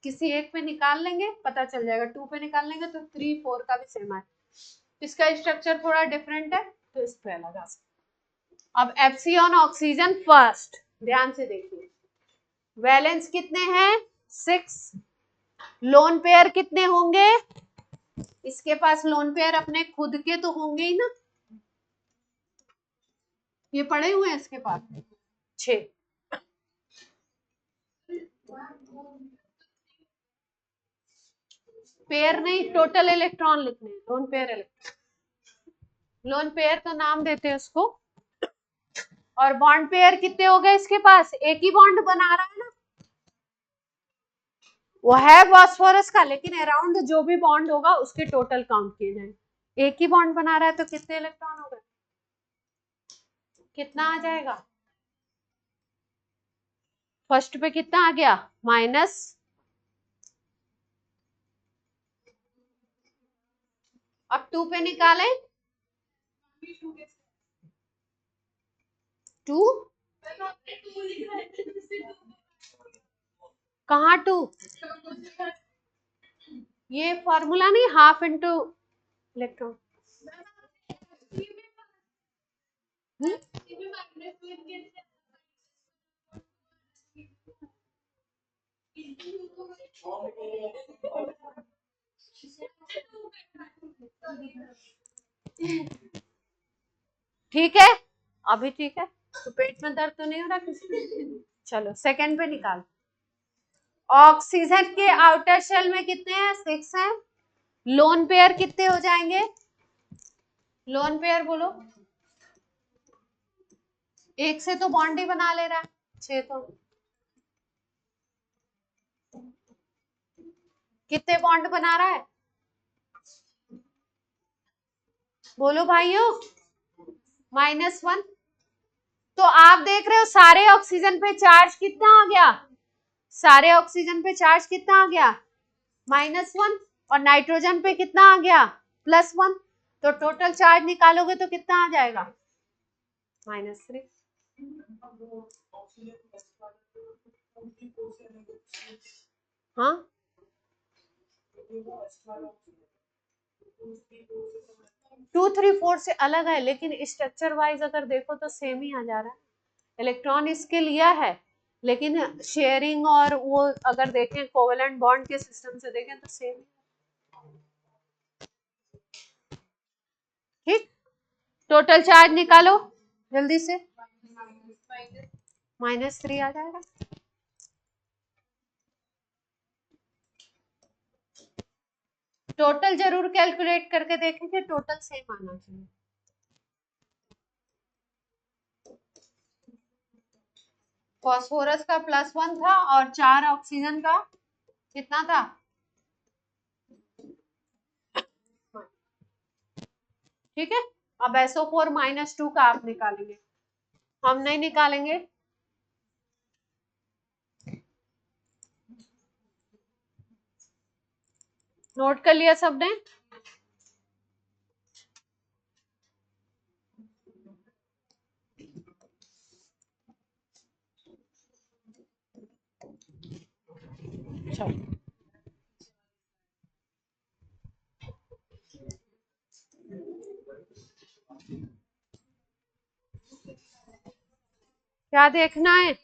किसी एक पे निकाल लेंगे पता चल जाएगा, 2 पे निकाल लेंगे तो 3, 4 का भी सेम आए, इसका स्ट्रक्चर थोड़ा डिफरेंट है, तो इस पे अलग आ सकता। अब एप्सिलॉन ऑक्सीजन फर्स्ट, ध्यान से देखिए, वैलेंस कितने हैं, 6, लोन पेयर कितने होंगे, इसके पास लोन पेयर अपने खुद के तो होंगे ही ना, ये पड़े हुए हैं इसके पास 6, पेयर नहीं, टोटल इलेक्ट्रॉन लिखने, loan pair electron, lone pair तो नाम देते हैं उसको। और बॉन्ड पेयर कितने हो गए इसके पास, एक ही बॉन्ड बना रहा है ना, वो है फास्फोरस का, लेकिन अराउंड जो भी बॉन्ड होगा उसके टोटल काउंट किए जाएंगे, एक ही बॉन्ड बना रहा है तो कितने इलेक्ट्रॉन हो गए, कितना आ जाएगा, फर्स्ट पे कितना आ गया, माइनस, अब 2 पे निकालें, 2 कहाँ 2, ये फॉर्मूला नहीं, हाफ इंटू इलेक्ट्रॉन, ठीक है, अभी ठीक है, तो पेट में दर्द तो नहीं हो रहा किसी? चलो सेकंड पे निकाल, ऑक्सीजन के आउटर शेल में कितने हैं, 6 हैं, लोन पेयर कितने हो जाएंगे, लोन पेयर बोलो, एक से तो बॉन्ड ही बना ले रहा है, 6 तो, कितने बॉन्ड बना रहा है, बोलो भाइयों, -1, तो आप देख रहे हो सारे ऑक्सीजन पे चार्ज कितना आ गया, सारे ऑक्सीजन पे चार्ज कितना आ गया, -1, और नाइट्रोजन पे कितना आ गया, +1। तो टोटल चार्ज निकालोगे तो कितना आ जाएगा, -3। हाँ 2, 3, 4 से अलग है, लेकिन स्ट्रक्चर वाइज अगर देखो तो सेम ही आ जा रहा है। इलेक्ट्रॉन इसके लिया है, लेकिन शेयरिंग और वो अगर देखें कोवेलेंट बॉन्ड के सिस्टम से देखें तो सेम। ठीक, टोटल चार्ज निकालो जल्दी से, -3 आ जाएगा। टोटल जरूर कैलकुलेट करके देखें कि टोटल सेम आना चाहिए। फॉस्फोरस का +1 था और 4 ऑक्सीजन का कितना था, ठीक है। अब SO4 -2 का आप निकालेंगे, हम नहीं निकालेंगे। नोट कर लिया सबने, चलो क्या देखना है,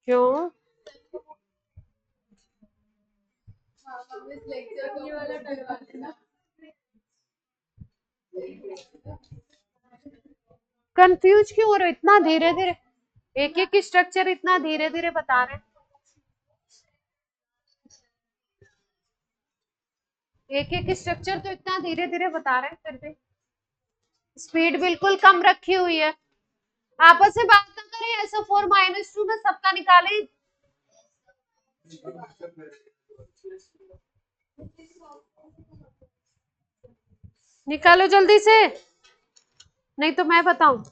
क्यों कंफ्यूज क्यों हो रहे हो, इतना धीरे धीरे एक एक स्ट्रक्चर इतना धीरे धीरे बता रहे हैं, एक एक स्ट्रक्चर तो इतना धीरे धीरे बता रहे हैं, फिर भी स्पीड बिल्कुल कम रखी हुई है। आपस में बात ना करें, SO4 -2 में सबका निकालें, निकालो जल्दी से, नहीं तो मैं बताऊं।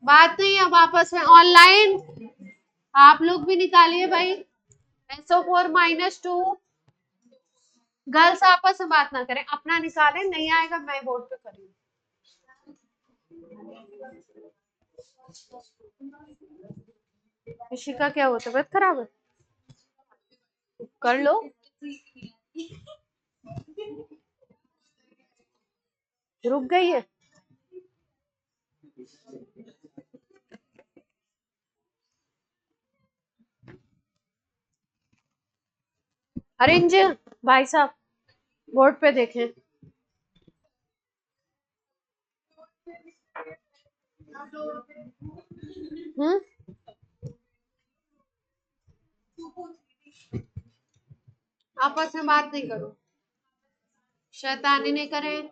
बात नहीं, अब आपस में ऑनलाइन आप लोग भी निकालिए भाई, SO4 -2। गर्ल्स आपस में बात ना करें, अपना निकालें, नहीं आएगा मैं बोर्ड पे करूंगी। ऋषिका क्या हुआ, तबियत खराब है, कर लो, रुक गई है। अरेंज भाई साहब बोर्ड पे देखें, आपस में बात नहीं करो, शैतानी नहीं करें।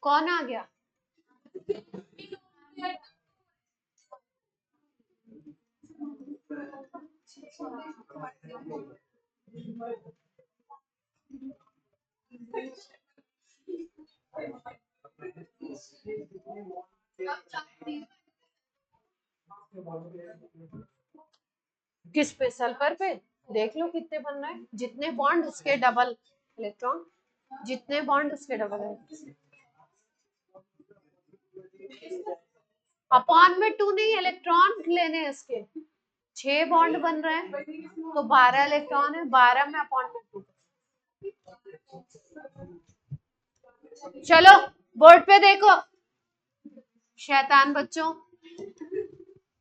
कौन आ गया, किस पे, सल्फर पे, देख लो कितने बन रहे हैं, जितने बॉन्ड उसके डबल इलेक्ट्रॉन, जितने बॉन्ड उसके डबल है। अपॉन में 2 नहीं, इलेक्ट्रॉन लेने हैं इसके, 6 बॉन्ड बन रहे हैं तो 12 इलेक्ट्रॉन है, 12 में अपॉन में 2। चलो बोर्ड पे देखो, शैतान बच्चों,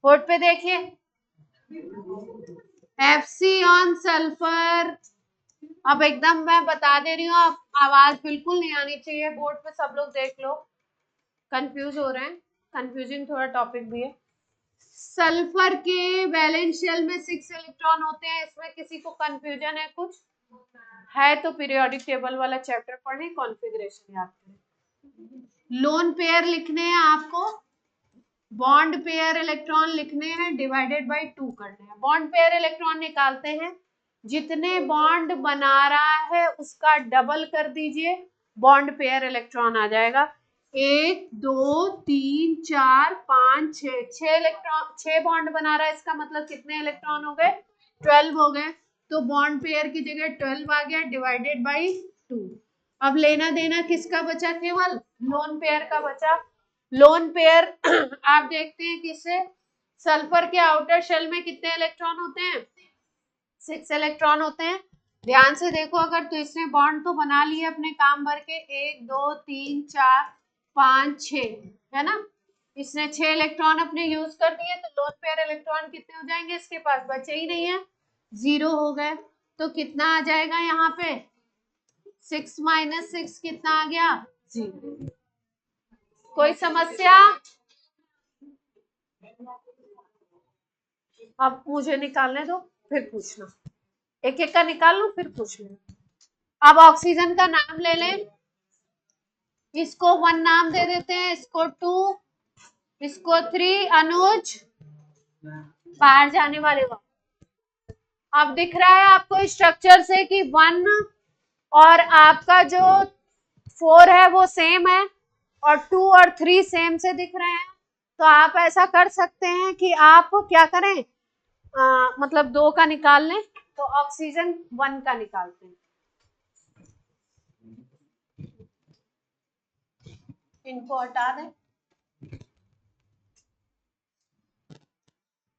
बोर्ड पे देखिए, FC ऑन सल्फर। अब एकदम मैं बता दे रही हूँ, अब आवाज बिल्कुल नहीं आनी चाहिए बोर्ड पे, सब लोग देख लो, कंफ्यूज हो रहे हैं, कंफ्यूजिंग थोड़ा टॉपिक भी है। सल्फर के वैलेंस शेल में 6 इलेक्ट्रॉन होते हैं, इसमें किसी को कंफ्यूजन है कुछ है तो पीरियोडिक टेबल वाला चैप्टर पढ़ें, कॉन्फ़िगरेशन याद करें। लोन पेयर लिखने हैं आपको, बॉन्ड पेयर इलेक्ट्रॉन लिखने हैं, डिवाइडेड बाय 2 करने हैं। बॉन्ड पेयर इलेक्ट्रॉन निकालते हैं, जितने बॉन्ड बना रहा है उसका डबल कर दीजिए, बॉन्ड पेयर इलेक्ट्रॉन आ जाएगा। 1 2 3 4 5 6, 6 इलेक्ट्रॉन, 6 बॉन्ड बना रहा है, इसका मतलब कितने इलेक्ट्रॉन हो गए, 12 हो गए। तो बॉन्ड पेयर की जगह 12 आ गया, डिवाइडेड बाई 2। अब लेना देना किसका बचा, केवल लोन पेयर का बचा। लोन पेयर आप देखते हैं किससे, सल्फर के आउटर शेल में कितने इलेक्ट्रॉन होते हैं, 6 इलेक्ट्रॉन होते हैं। ध्यान से देखो, अगर तो इसने बॉन्ड तो बना लिए अपने काम भर के, 1 2 3 4 5 6, है ना, इसने 6 इलेक्ट्रॉन अपने यूज कर दिए, तो लोन पेयर इलेक्ट्रॉन कितने हो जाएंगे, इसके पास बचे ही नहीं है, 0 हो गए। तो कितना आ जाएगा यहाँ पे, 6 - 6 कितना आ गया, 0। कोई समस्या, अब मुझे निकालने दो फिर पूछना, एक एक का निकाल लो फिर पूछ लेना। अब ऑक्सीजन का नाम ले लें, इसको 1 नाम दे देते हैं, इसको 2, इसको 3, अनुज बाहर जाने वाले वक्त। अब दिख रहा है आपको स्ट्रक्चर से कि 1 और आपका जो 4 है वो सेम है, और 2 और 3 सेम से दिख रहे हैं। तो आप ऐसा कर सकते हैं कि आप क्या करें, मतलब 2 का निकाल लें, तो ऑक्सीजन 1 का निकालते हैं। इनको हटा दें,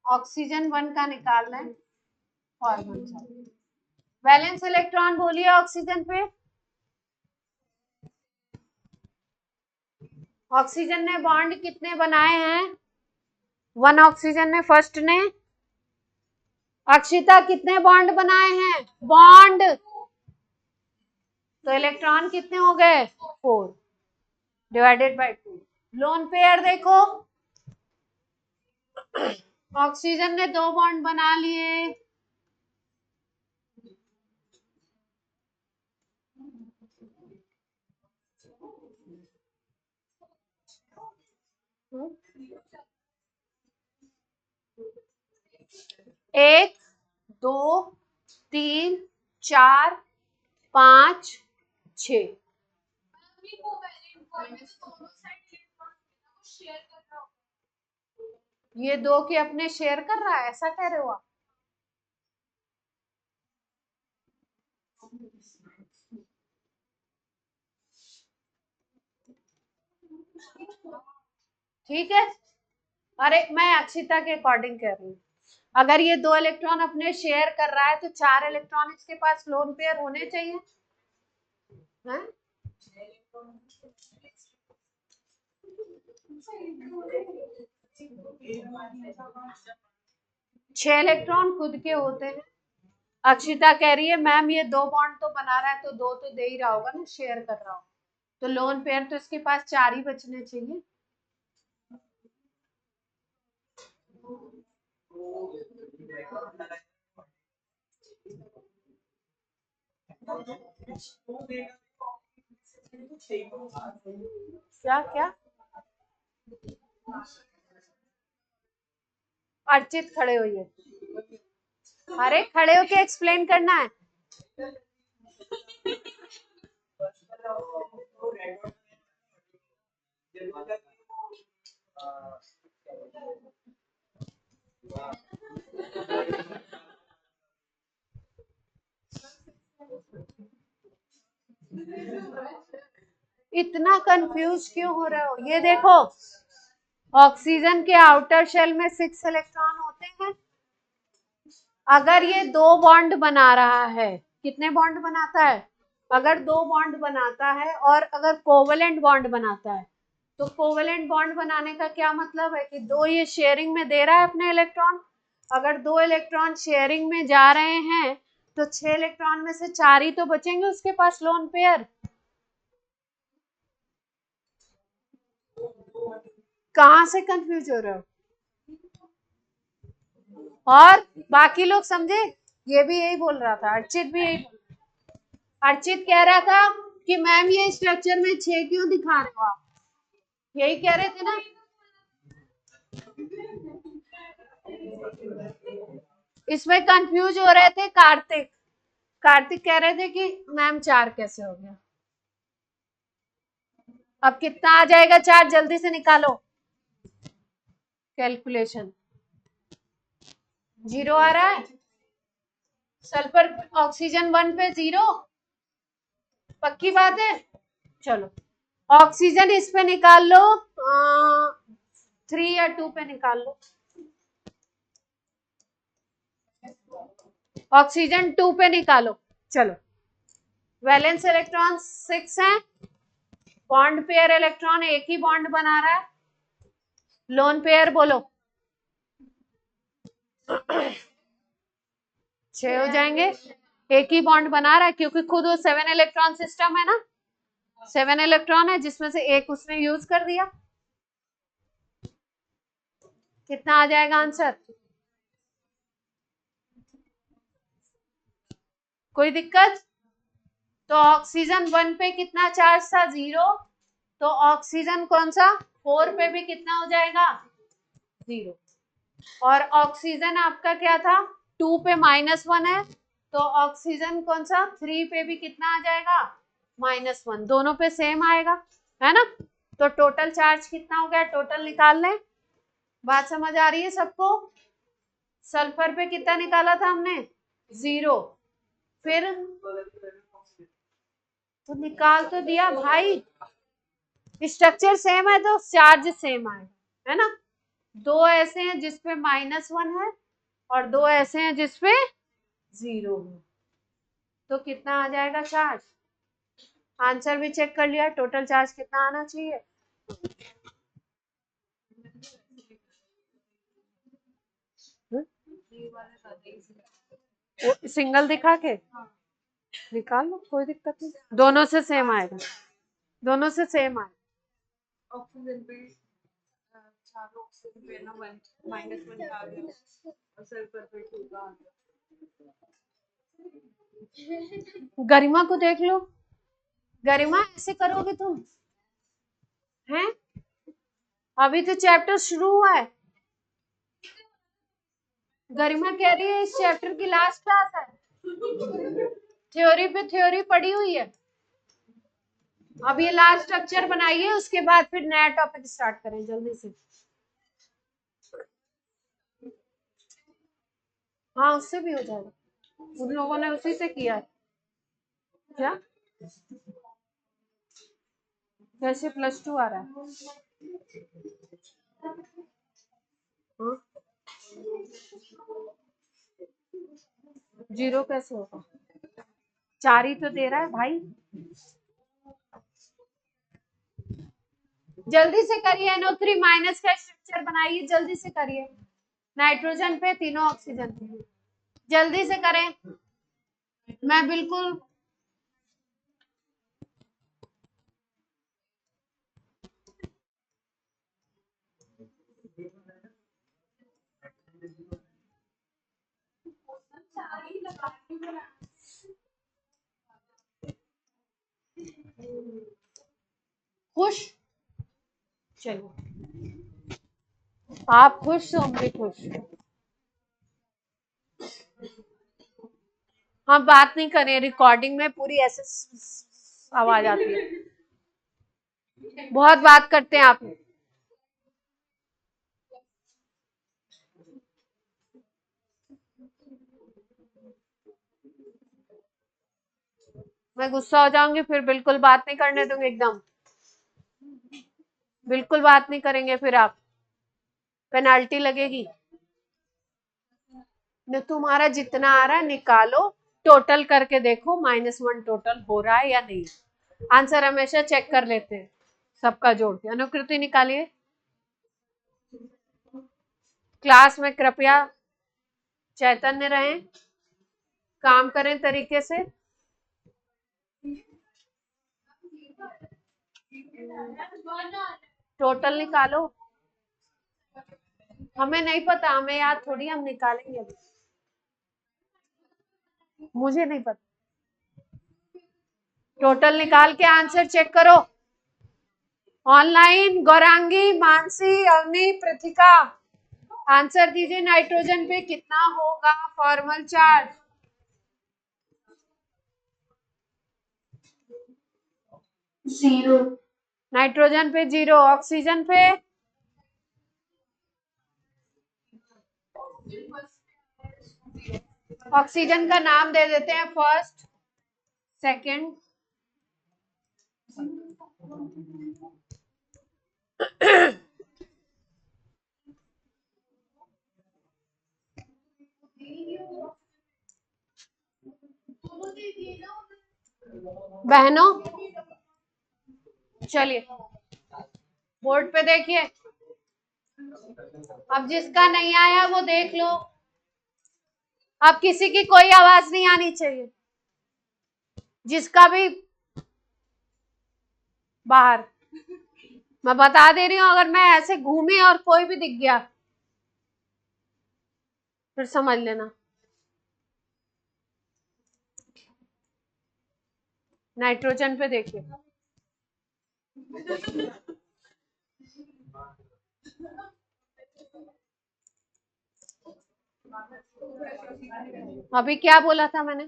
ऑक्सीजन 1 का निकाल लें, और वैलेंस इलेक्ट्रॉन बोलिए ऑक्सीजन पे, ऑक्सीजन ने बॉन्ड कितने बनाए हैं, 1 ऑक्सीजन ने फर्स्ट ने। अक्षिता कितने बॉन्ड बनाए हैं, बॉन्ड, तो इलेक्ट्रॉन कितने हो गए, 4 डिवाइडेड बाय 2। लोन पेयर देखो, ऑक्सीजन ने 2 बॉन्ड बना लिए, एक 2 3 4 5 6, ये 2 के अपने शेयर कर रहा है, ऐसा कह रहे हो आप, ठीक है। अरे मैं अक्षिता के अकॉर्डिंग कह रही हूँ, अगर ये 2 इलेक्ट्रॉन अपने शेयर कर रहा है तो 4 इलेक्ट्रॉन इसके पास लोन पेयर होने चाहिए, है? 6 इलेक्ट्रॉन खुद के होते हैं। अक्षिता कह रही है मैम ये 2 बॉन्ड तो बना रहा है, तो 2 तो दे ही रहा होगा ना, शेयर कर रहा होगा, तो लोन पेयर तो इसके पास 4 ही बचने चाहिए। क्या क्या, अर्चित खड़े हुई है, अरे खड़े होके एक्सप्लेन करना है। इतना कंफ्यूज क्यों हो रहे हो, ये देखो ऑक्सीजन के आउटर शेल में 6 इलेक्ट्रॉन होते हैं, अगर ये 2 बॉन्ड बना रहा है, कितने बॉन्ड बनाता है, अगर दो बॉन्ड बनाता है और अगर कोवेलेंट बॉन्ड बनाता है, तो कोवेलेंट बॉन्ड बनाने का क्या मतलब है कि दो ये शेयरिंग में दे रहा है अपने इलेक्ट्रॉन। अगर दो इलेक्ट्रॉन शेयरिंग में जा रहे हैं तो 6 इलेक्ट्रॉन में से 4 ही तो बचेंगे उसके पास लोन पेयर। कहां से कंफ्यूज हो रहे हो? और बाकी लोग समझे? ये भी यही बोल रहा था, अर्चित भी यही बोल अर्चित कह रहा था कि मैम ये स्ट्रक्चर में 6 क्यों दिखा रहे हो आप, यही कह रहे थे ना। इसमें कंफ्यूज हो रहे थे कार्तिक। कार्तिक कह रहे थे कि मैम 4 कैसे हो गया। अब कितना आ जाएगा 4, जल्दी से निकालो कैलकुलेशन। 0 आ रहा है। सल्फर ऑक्सीजन 1 पे 0, पक्की बात है। चलो ऑक्सीजन इस पे निकाल लो, 3 या 2 पे निकाल लो। ऑक्सीजन 2 पे निकालो। चलो वैलेंस इलेक्ट्रॉन 6 है, बॉन्ड पेयर इलेक्ट्रॉन एक ही बॉन्ड बना रहा है, लोन पेयर बोलो 6 हो जाएंगे। एक ही बॉन्ड बना रहा है क्योंकि खुद वो 7 इलेक्ट्रॉन सिस्टम है ना, 7 इलेक्ट्रॉन है जिसमें से एक उसने यूज कर दिया। कितना आ जाएगा आंसर? कोई दिक्कत? तो ऑक्सीजन 1 पे कितना चार्ज था? 0। तो ऑक्सीजन कौन सा 4 पे भी कितना हो जाएगा? 0। और ऑक्सीजन आपका क्या था 2 पे -1 है, तो ऑक्सीजन कौन सा 3 पे भी कितना आ जाएगा? -1। दोनों पे सेम आएगा, है ना। तो टोटल चार्ज कितना हो गया, टोटल निकाल लें। बात समझ आ रही है सबको? सल्फर पे कितना निकाला था हमने? 0। फिर तो निकाल तो दिया भाई, स्ट्रक्चर सेम है तो चार्ज सेम आएगा, है ना। दो ऐसे हैं जिसपे -1 है और दो ऐसे हैं जिसपे 0 है, तो कितना आ जाएगा चार्ज? आंसर भी चेक कर लिया, टोटल चार्ज कितना आना चाहिए? सिंगल दिखा के निकाल लो, कोई दिक्कत नहीं, दोनों से सेम आएगा, दोनों से सेम आएगा। ऑक्सीजन पे चार ऑक्सीजन पे ना -1 आ गया और सल्फर पे 2 का आ गया। गरिमा को देख लो, गरिमा ऐसे करोगे तुम? हैं अभी तो चैप्टर शुरू हुआ है। गरिमा कह रही है इस चैप्टर की लास्ट क्लास है, थ्योरी पे थ्योरी पड़ी हुई है। अब ये लास्ट स्ट्रक्चर बनाइए, उसके बाद फिर नया टॉपिक स्टार्ट करें जल्दी से। हाँ उससे भी हो जाएगा, उन लोगों ने उसी से किया है। क्या कैसे +2 आ रहा है? हाँ? 0 कैसे होगा? 4 ही तो दे रहा है भाई। जल्दी से करिए, NO3- का स्ट्रक्चर बनाइए, जल्दी से करिए। नाइट्रोजन पे तीनों ऑक्सीजन पे, जल्दी से करें। मैं बिल्कुल खुश, चलो आप खुश तो हम भी खुश। हम बात नहीं करें, रिकॉर्डिंग में पूरी ऐसे आवाज आती है, बहुत बात करते हैं आप। मैं गुस्सा हो जाऊंगी फिर बिल्कुल बात नहीं करने दूंगी, एकदम बिल्कुल बात नहीं करेंगे, फिर आप पेनाल्टी लगेगी। न तुम्हारा जितना आ रहा है निकालो, टोटल करके देखो -1 टोटल हो रहा है या नहीं। आंसर हमेशा चेक कर लेते हैं सबका जोड़ के। अनुकृति निकालिए। क्लास में कृपया चैतन्य रहें, काम करें तरीके से। टोटल निकालो। हमें नहीं पता, हमें याद थोड़ी, हम निकालेंगे अभी। मुझे नहीं पता। टोटल निकाल के आंसर चेक करो। ऑनलाइन गौरांगी, मानसी, अवनी, पृथिका, आंसर दीजिए। नाइट्रोजन पे कितना होगा फॉर्मल चार्ज? 0। नाइट्रोजन पे 0। ऑक्सीजन पे ऑक्सीजन का नाम दे देते हैं, फर्स्ट, सेकंड, बहनों चलिए बोर्ड पे देखिए। अब जिसका नहीं आया वो देख लो। अब किसी की कोई आवाज नहीं आनी चाहिए, जिसका भी बाहर। मैं बता दे रही हूं, अगर मैं ऐसे घूमी और कोई भी दिख गया फिर समझ लेना। नाइट्रोजन पे देखिए। अभी क्या बोला था मैंने?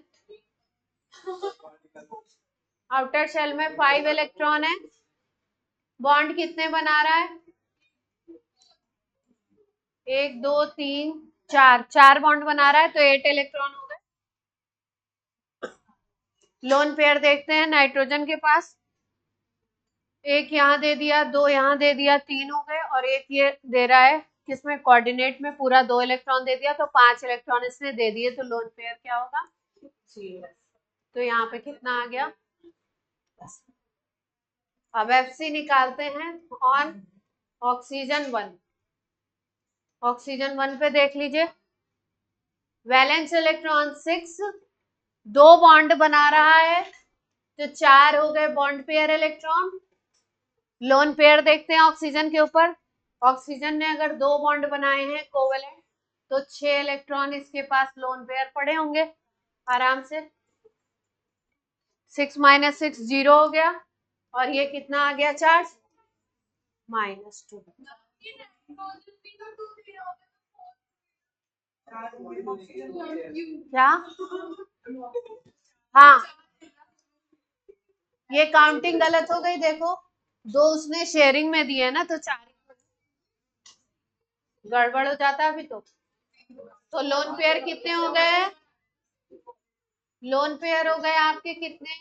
आउटर शेल में 5 इलेक्ट्रॉन है। बॉन्ड कितने बना रहा है? 1 2 3 4 बॉन्ड बना रहा है, तो 8 इलेक्ट्रॉन हो गए। लोन पेयर देखते हैं नाइट्रोजन के पास। एक यहाँ दे दिया, 2 यहाँ दे दिया, 3 हो गए, और एक ये दे रहा है किसमें, कोऑर्डिनेट में पूरा 2 इलेक्ट्रॉन दे दिया, तो 5 इलेक्ट्रॉन इसने दे दिए, तो लोन पेयर क्या होगा? 0। तो यहाँ पे कितना आ गया? अब Fc निकालते हैं ऑन ऑक्सीजन 1। ऑक्सीजन 1 पे देख लीजिए। वैलेंस इलेक्ट्रॉन 6, 2 बॉन्ड बना रहा है, तो 4 हो गए bond pair electron. Lone pair देखते हैं ऑक्सीजन के ऊपर। ऑक्सीजन ने अगर 2 बॉन्ड बनाए हैं कोवेलेंट, तो 6 इलेक्ट्रॉन इसके पास लोन पेयर पड़े होंगे आराम से। 6 - 6 0 हो गया, और ये कितना आ गया चार्ज? -2। क्या? हाँ, ये काउंटिंग गलत हो गई। देखो, 2 उसने शेयरिंग में दिए ना, तो 4 गड़बड़ हो जाता अभी तो लोन पेयर कितने हो गए? लोन पेयर हो गए आपके कितने?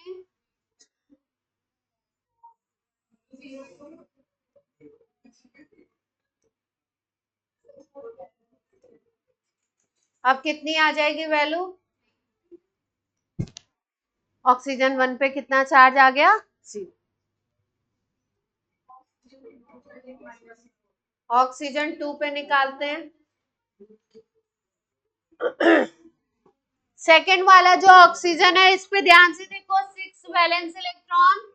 अब कितनी आ जाएगी वैल्यू? ऑक्सीजन 1 पे कितना चार्ज आ गया? 0। ऑक्सीजन 2 पे निकालते हैं। सेकेंड वाला जो ऑक्सीजन है, इस पे ध्यान से देखो। 6 वैलेंस इलेक्ट्रॉन,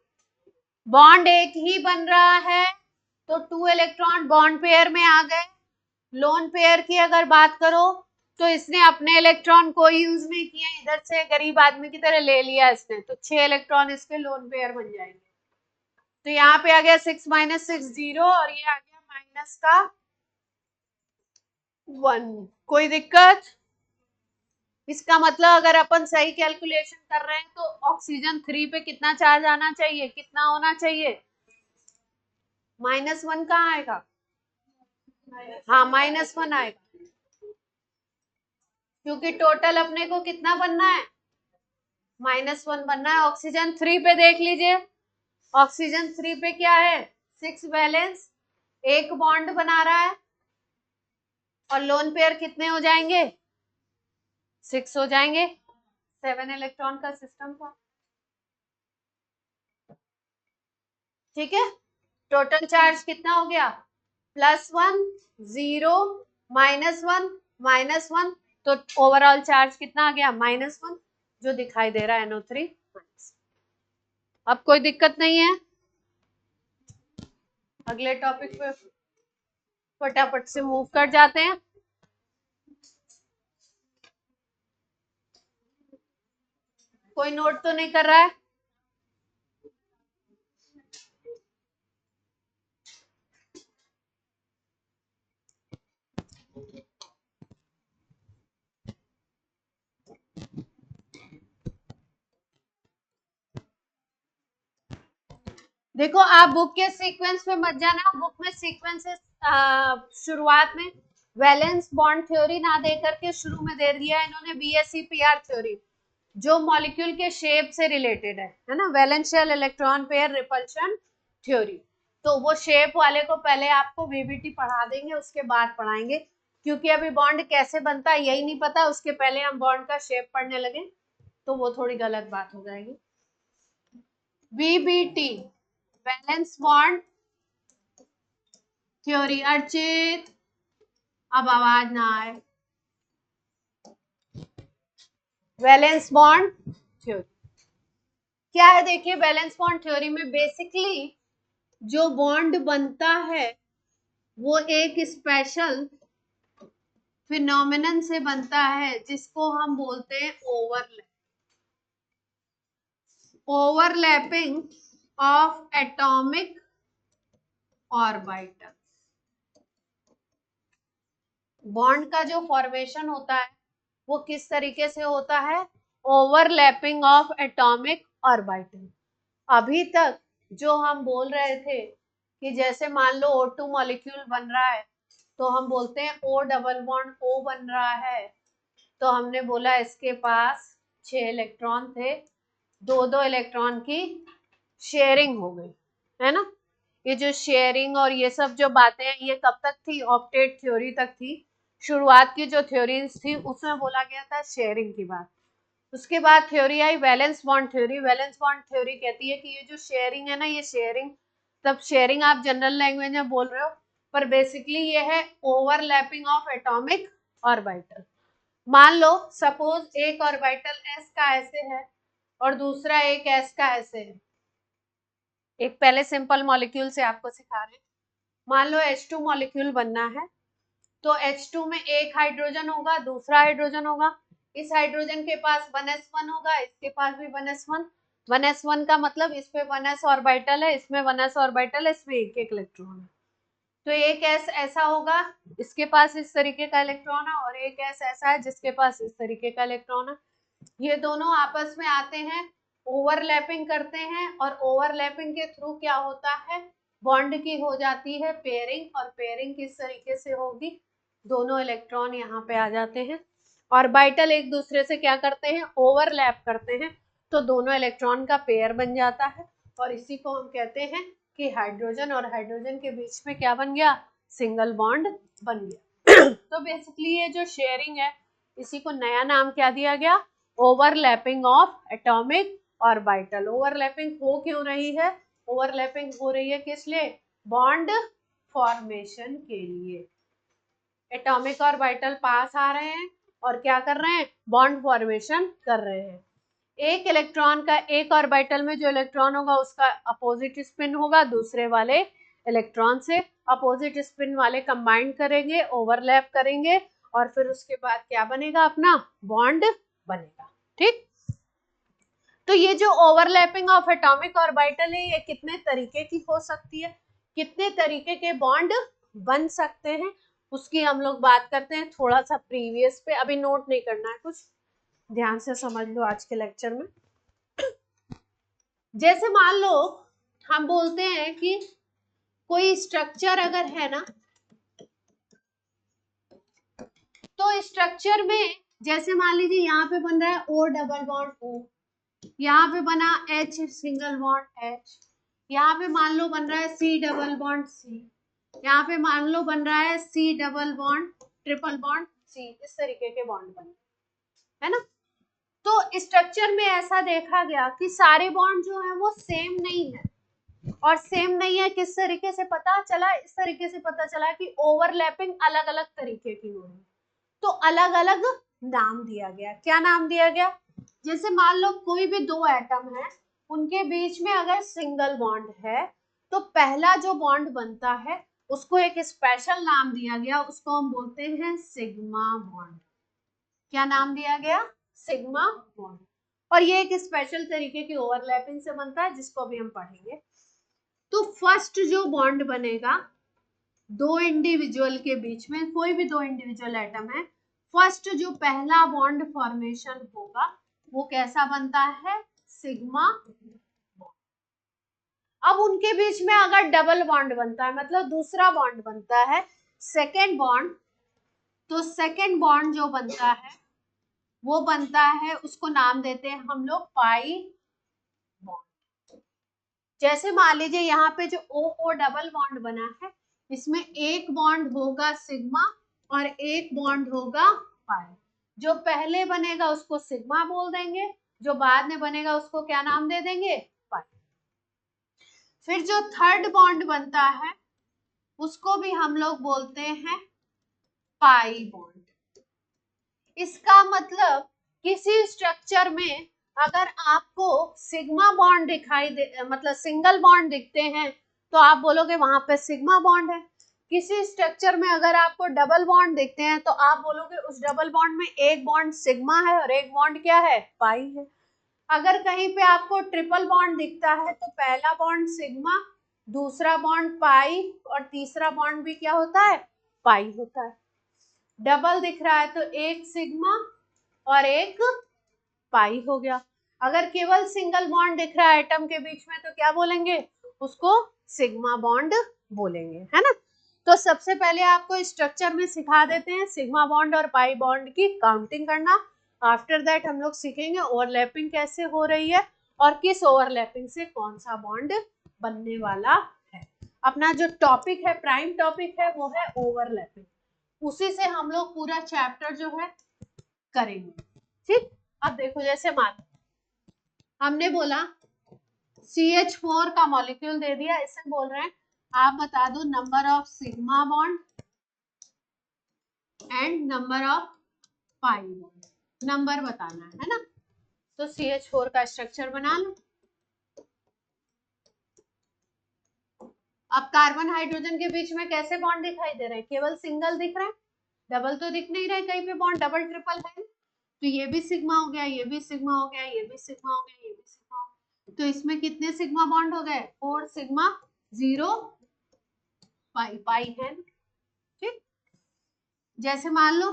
बॉन्ड एक ही बन रहा है, तो 2 इलेक्ट्रॉन बॉन्ड पेयर में आ गए। लोन पेयर की अगर बात करो, तो इसने अपने इलेक्ट्रॉन कोई यूज नहीं किया, इधर से गरीब आदमी की तरह ले लिया इसने, तो 6 इलेक्ट्रॉन इसके लोन पेयर बन जाएंगे। तो यहाँ पे आ गया 6 - 6 0, और ये आ गया माइनस का 1। कोई दिक्कत? इसका मतलब अगर अपन सही कैलकुलेशन कर रहे हैं, तो ऑक्सीजन 3 पे कितना चार्ज आना चाहिए, कितना होना चाहिए? -1 कहाँ आएगा? हाँ, -1 आएगा, क्योंकि टोटल अपने को कितना बनना है? -1 बनना है। ऑक्सीजन 3 पे देख लीजिए। ऑक्सीजन 3 पे क्या है? 6 वैलेंस, 1 बॉन्ड बना रहा है, और लोन पेयर कितने हो जाएंगे? 6 हो जाएंगे। 7 इलेक्ट्रॉन का सिस्टम था, ठीक है। टोटल चार्ज कितना हो गया, +1 0 -1 -1, तो ओवरऑल चार्ज कितना आ गया, -1, जो दिखाई दे रहा है NO3। अब कोई दिक्कत नहीं है, अगले टॉपिक पे फटाफट से मूव कर जाते हैं। कोई नोट तो नहीं कर रहा है? देखो आप बुक के सीक्वेंस में मत जाना, बुक में सीक्वेंसेस शुरुआत में वैलेंस बॉन्ड थ्योरी ना दे करके शुरू में दे दिया है इन्होंने BSE-PR थ्योरी, जो मॉलिक्यूल के शेप से रिलेटेड है ना, वैलेंशियल इलेक्ट्रॉन पेयर रिपल्शन थ्योरी। तो वो शेप वाले को पहले आपको VBT पढ़ा देंगे, उसके बाद पढ़ाएंगे, क्योंकि अभी बॉन्ड कैसे बनता है यही नहीं पता, उसके पहले हम बॉन्ड का शेप पढ़ने लगे तो वो थोड़ी गलत बात हो जाएगी। VBT valence bond theory. Archit अब आवाज ना आए। वैलेंस बॉन्ड थ्योरी क्या है, देखिए वैलेंस बॉन्ड थ्योरी में बेसिकली जो बॉन्ड बनता है वो एक स्पेशल फिनोमिनन से बनता है जिसको हम बोलते हैं overlapping of atomic orbital. Bond का जो फॉर्मेशन होता है वो किस तरीके से होता है, ओवरलैपिंग ऑफ एटॉमिक ऑर्बिटल। अभी तक जो हम बोल रहे थे कि जैसे मान लो O2 मॉलिक्यूल बन रहा है तो हम बोलते हैं O डबल बॉन्ड O बन रहा है, तो हमने बोला इसके पास 6 इलेक्ट्रॉन थे, 2-2 इलेक्ट्रॉन की शेयरिंग हो गई, है ना। ये जो शेयरिंग और ये सब जो बातें हैं ये कब तक थी, ऑक्टेट थ्योरी तक थी। शुरुआत की जो थ्योरीज थी उसमें बोला गया था शेयरिंग की बात। उसके बाद थ्योरी आई valence bond theory. Valence bond theory कहती है कि ये जो शेयरिंग है ना, ये शेयरिंग, तब शेयरिंग आप जनरल लैंग्वेज में बोल रहे हो, पर बेसिकली ये है ओवरलैपिंग ऑफ एटॉमिक ऑर्बिटल। मान लो सपोज एक ऑर्बिटल s का ऐसे है और दूसरा एक s का ऐसे है। एक पहले सिंपल मॉलिक्यूल से आपको सिखा रहे हैं। मान लो H2 मॉलिक्यूल बनना है, तो H2 में एक हाइड्रोजन होगा, दूसरा हाइड्रोजन होगा, इस हाइड्रोजन के पास 1s1 होगा, इसके पास भी 1s1। 1s1 का मतलब इस पे 1s ऑर्बिटल है, इसमें 1s ऑर्बिटल है, इसमें एक एक इलेक्ट्रॉन है। तो एक s ऐसा होगा, इसके पास इस तरीके का इलेक्ट्रॉन है, और एक s ऐसा है जिसके पास इस तरीके का इलेक्ट्रॉन है। ये दोनों आपस में आते हैं, ओवरलैपिंग करते हैं, और ओवरलैपिंग के थ्रू क्या होता है, बॉन्ड की हो जाती है पेयरिंग। और पेयरिंग किस तरीके से होगी, दोनों इलेक्ट्रॉन यहाँ पे आ जाते हैं, ऑर्बिटल एक दूसरे से क्या करते हैं, ओवरलैप करते हैं, तो दोनों इलेक्ट्रॉन का पेयर बन जाता है, और इसी को हम कहते हैं कि हाइड्रोजन और हाइड्रोजन के बीच में क्या बन गया, सिंगल बॉन्ड बन गया। तो बेसिकली ये जो शेयरिंग है इसी को नया नाम क्या दिया गया, overlapping of atomic orbital. Overlapping हो क्यों रही है, ओवरलैपिंग हो रही है किस लिए, बॉन्ड फॉर्मेशन के लिए। एटॉमिक ऑर्बिटल पास आ रहे हैं और क्या कर रहे हैं, बॉन्ड फॉर्मेशन कर रहे हैं। एक इलेक्ट्रॉन का एक ऑर्बिटल में जो इलेक्ट्रॉन होगा उसका अपोजिट स्पिन होगा दूसरे वाले इलेक्ट्रॉन से, अपोजिट स्पिन वाले कंबाइन करेंगे, ओवरलैप करेंगे, और फिर उसके बाद क्या बनेगा, अपना बॉन्ड बनेगा, ठीक। तो ये जो ओवरलैपिंग ऑफ एटॉमिक ऑर्बिटल है ये कितने तरीके की हो सकती है, कितने तरीके के बॉन्ड बन सकते हैं, उसकी हम लोग बात करते हैं थोड़ा सा प्रीवियस पे। अभी नोट नहीं करना है, कुछ ध्यान से समझ लो आज के लेक्चर में। जैसे मान लो हम बोलते हैं कि कोई स्ट्रक्चर अगर है ना, तो स्ट्रक्चर में जैसे मान लीजिए यहाँ पे बन रहा है O डबल बॉन्ड O, यहाँ पे बना H सिंगल बॉन्ड H, यहाँ पे मान लो बन रहा है C डबल बॉन्ड C, यहाँ पे मान लो बन रहा है C double bond triple bond C, इस तरीके के बॉन्ड बने, है ना। तो स्ट्रक्चर में ऐसा देखा गया कि सारे बॉन्ड जो है वो सेम नहीं है, और सेम नहीं है किस तरीके से पता चला, इस तरीके से पता चला कि ओवरलैपिंग अलग अलग तरीके की हो रही है, तो अलग अलग नाम दिया गया। क्या नाम दिया गया? जैसे मान लो कोई भी दो एटम है, उनके बीच में अगर सिंगल बॉन्ड है तो पहला जो बॉन्ड बनता है उसको एक स्पेशल नाम दिया गया, उसको हम बोलते हैं सिग्मा बॉन्ड। क्या नाम दिया गया? Sigma bond. और ये एक स्पेशल तरीके की ओवरलैपिंग से बनता है जिसको भी हम पढ़ेंगे। तो फर्स्ट जो बॉन्ड बनेगा दो इंडिविजुअल के बीच में, कोई भी दो इंडिविजुअल एटम है, फर्स्ट जो पहला बॉन्ड फॉर्मेशन होगा वो कैसा बनता है? Sigma bond. अब उनके बीच में अगर डबल बॉन्ड बनता है, मतलब दूसरा बॉन्ड बनता है, सेकेंड बॉन्ड, तो सेकेंड बॉन्ड जो बनता है वो बनता है, उसको नाम देते हैं हम लोग पाई बॉन्ड। जैसे मान लीजिए यहाँ पे जो ओ डबल बॉन्ड बना है, इसमें एक बॉन्ड होगा सिग्मा और एक बॉन्ड होगा पाई। जो पहले बनेगा उसको सिग्मा बोल देंगे, जो बाद में बनेगा उसको क्या नाम दे देंगे? पाई। फिर जो थर्ड बॉन्ड बनता है उसको भी हम लोग बोलते हैं पाई बॉन्ड। इसका मतलब किसी स्ट्रक्चर में अगर आपको सिग्मा बॉन्ड दिखाई दे, मतलब सिंगल बॉन्ड दिखते हैं, तो आप बोलोगे वहां पे सिग्मा बॉन्ड है। किसी स्ट्रक्चर में अगर आपको डबल बॉन्ड दिखते हैं तो आप बोलोगे उस डबल बॉन्ड में एक बॉन्ड सिग्मा है और एक बॉन्ड क्या है? पाई है। अगर कहीं पे आपको ट्रिपल बॉन्ड दिखता है तो पहला बॉन्ड सिग्मा, दूसरा बॉन्ड पाई और तीसरा बॉन्ड भी क्या होता है? पाई होता है। डबल दिख रहा है तो एक सिग्मा और एक पाई हो गया। अगर केवल सिंगल बॉन्ड दिख रहा है एटम के बीच में तो क्या बोलेंगे? उसको सिग्मा बॉन्ड बोलेंगे, है ना। तो सबसे पहले आपको स्ट्रक्चर में सिखा देते हैं सिग्मा बॉन्ड और पाई बॉन्ड की काउंटिंग करना। आफ्टर दैट हम लोग सीखेंगे ओवरलैपिंग कैसे हो रही है और किस ओवरलैपिंग से कौन सा बॉन्ड बनने वाला है। अपना जो टॉपिक है, प्राइम टॉपिक है, वो है ओवरलैपिंग। उसी से हम लोग पूरा चैप्टर जो है करेंगे। ठीक, अब देखो जैसे मान हमने बोला CH4 का मॉलिक्यूल दे दिया, इससे बोल रहे हैं आप बता दो number of sigma bond and number of pi bond, number बताना है ना। तो CH4 का स्ट्रक्चर बना लो। अब कार्बन हाइड्रोजन के बीच में कैसे बॉन्ड दिखाई दे रहे हैं? केवल सिंगल दिख रहे हैं, डबल तो दिख नहीं रहे कहीं पे, बॉन्ड डबल ट्रिपल है। तो ये भी सिग्मा हो गया, ये भी सिग्मा हो गया, ये भी सिग्मा हो गया, ये भी सिग्मा हो गया। तो इसमें कितने सिग्मा बॉन्ड हो गए? 4 सिग्मा 0 पाई, पाई है। ठीक, जैसे मान लो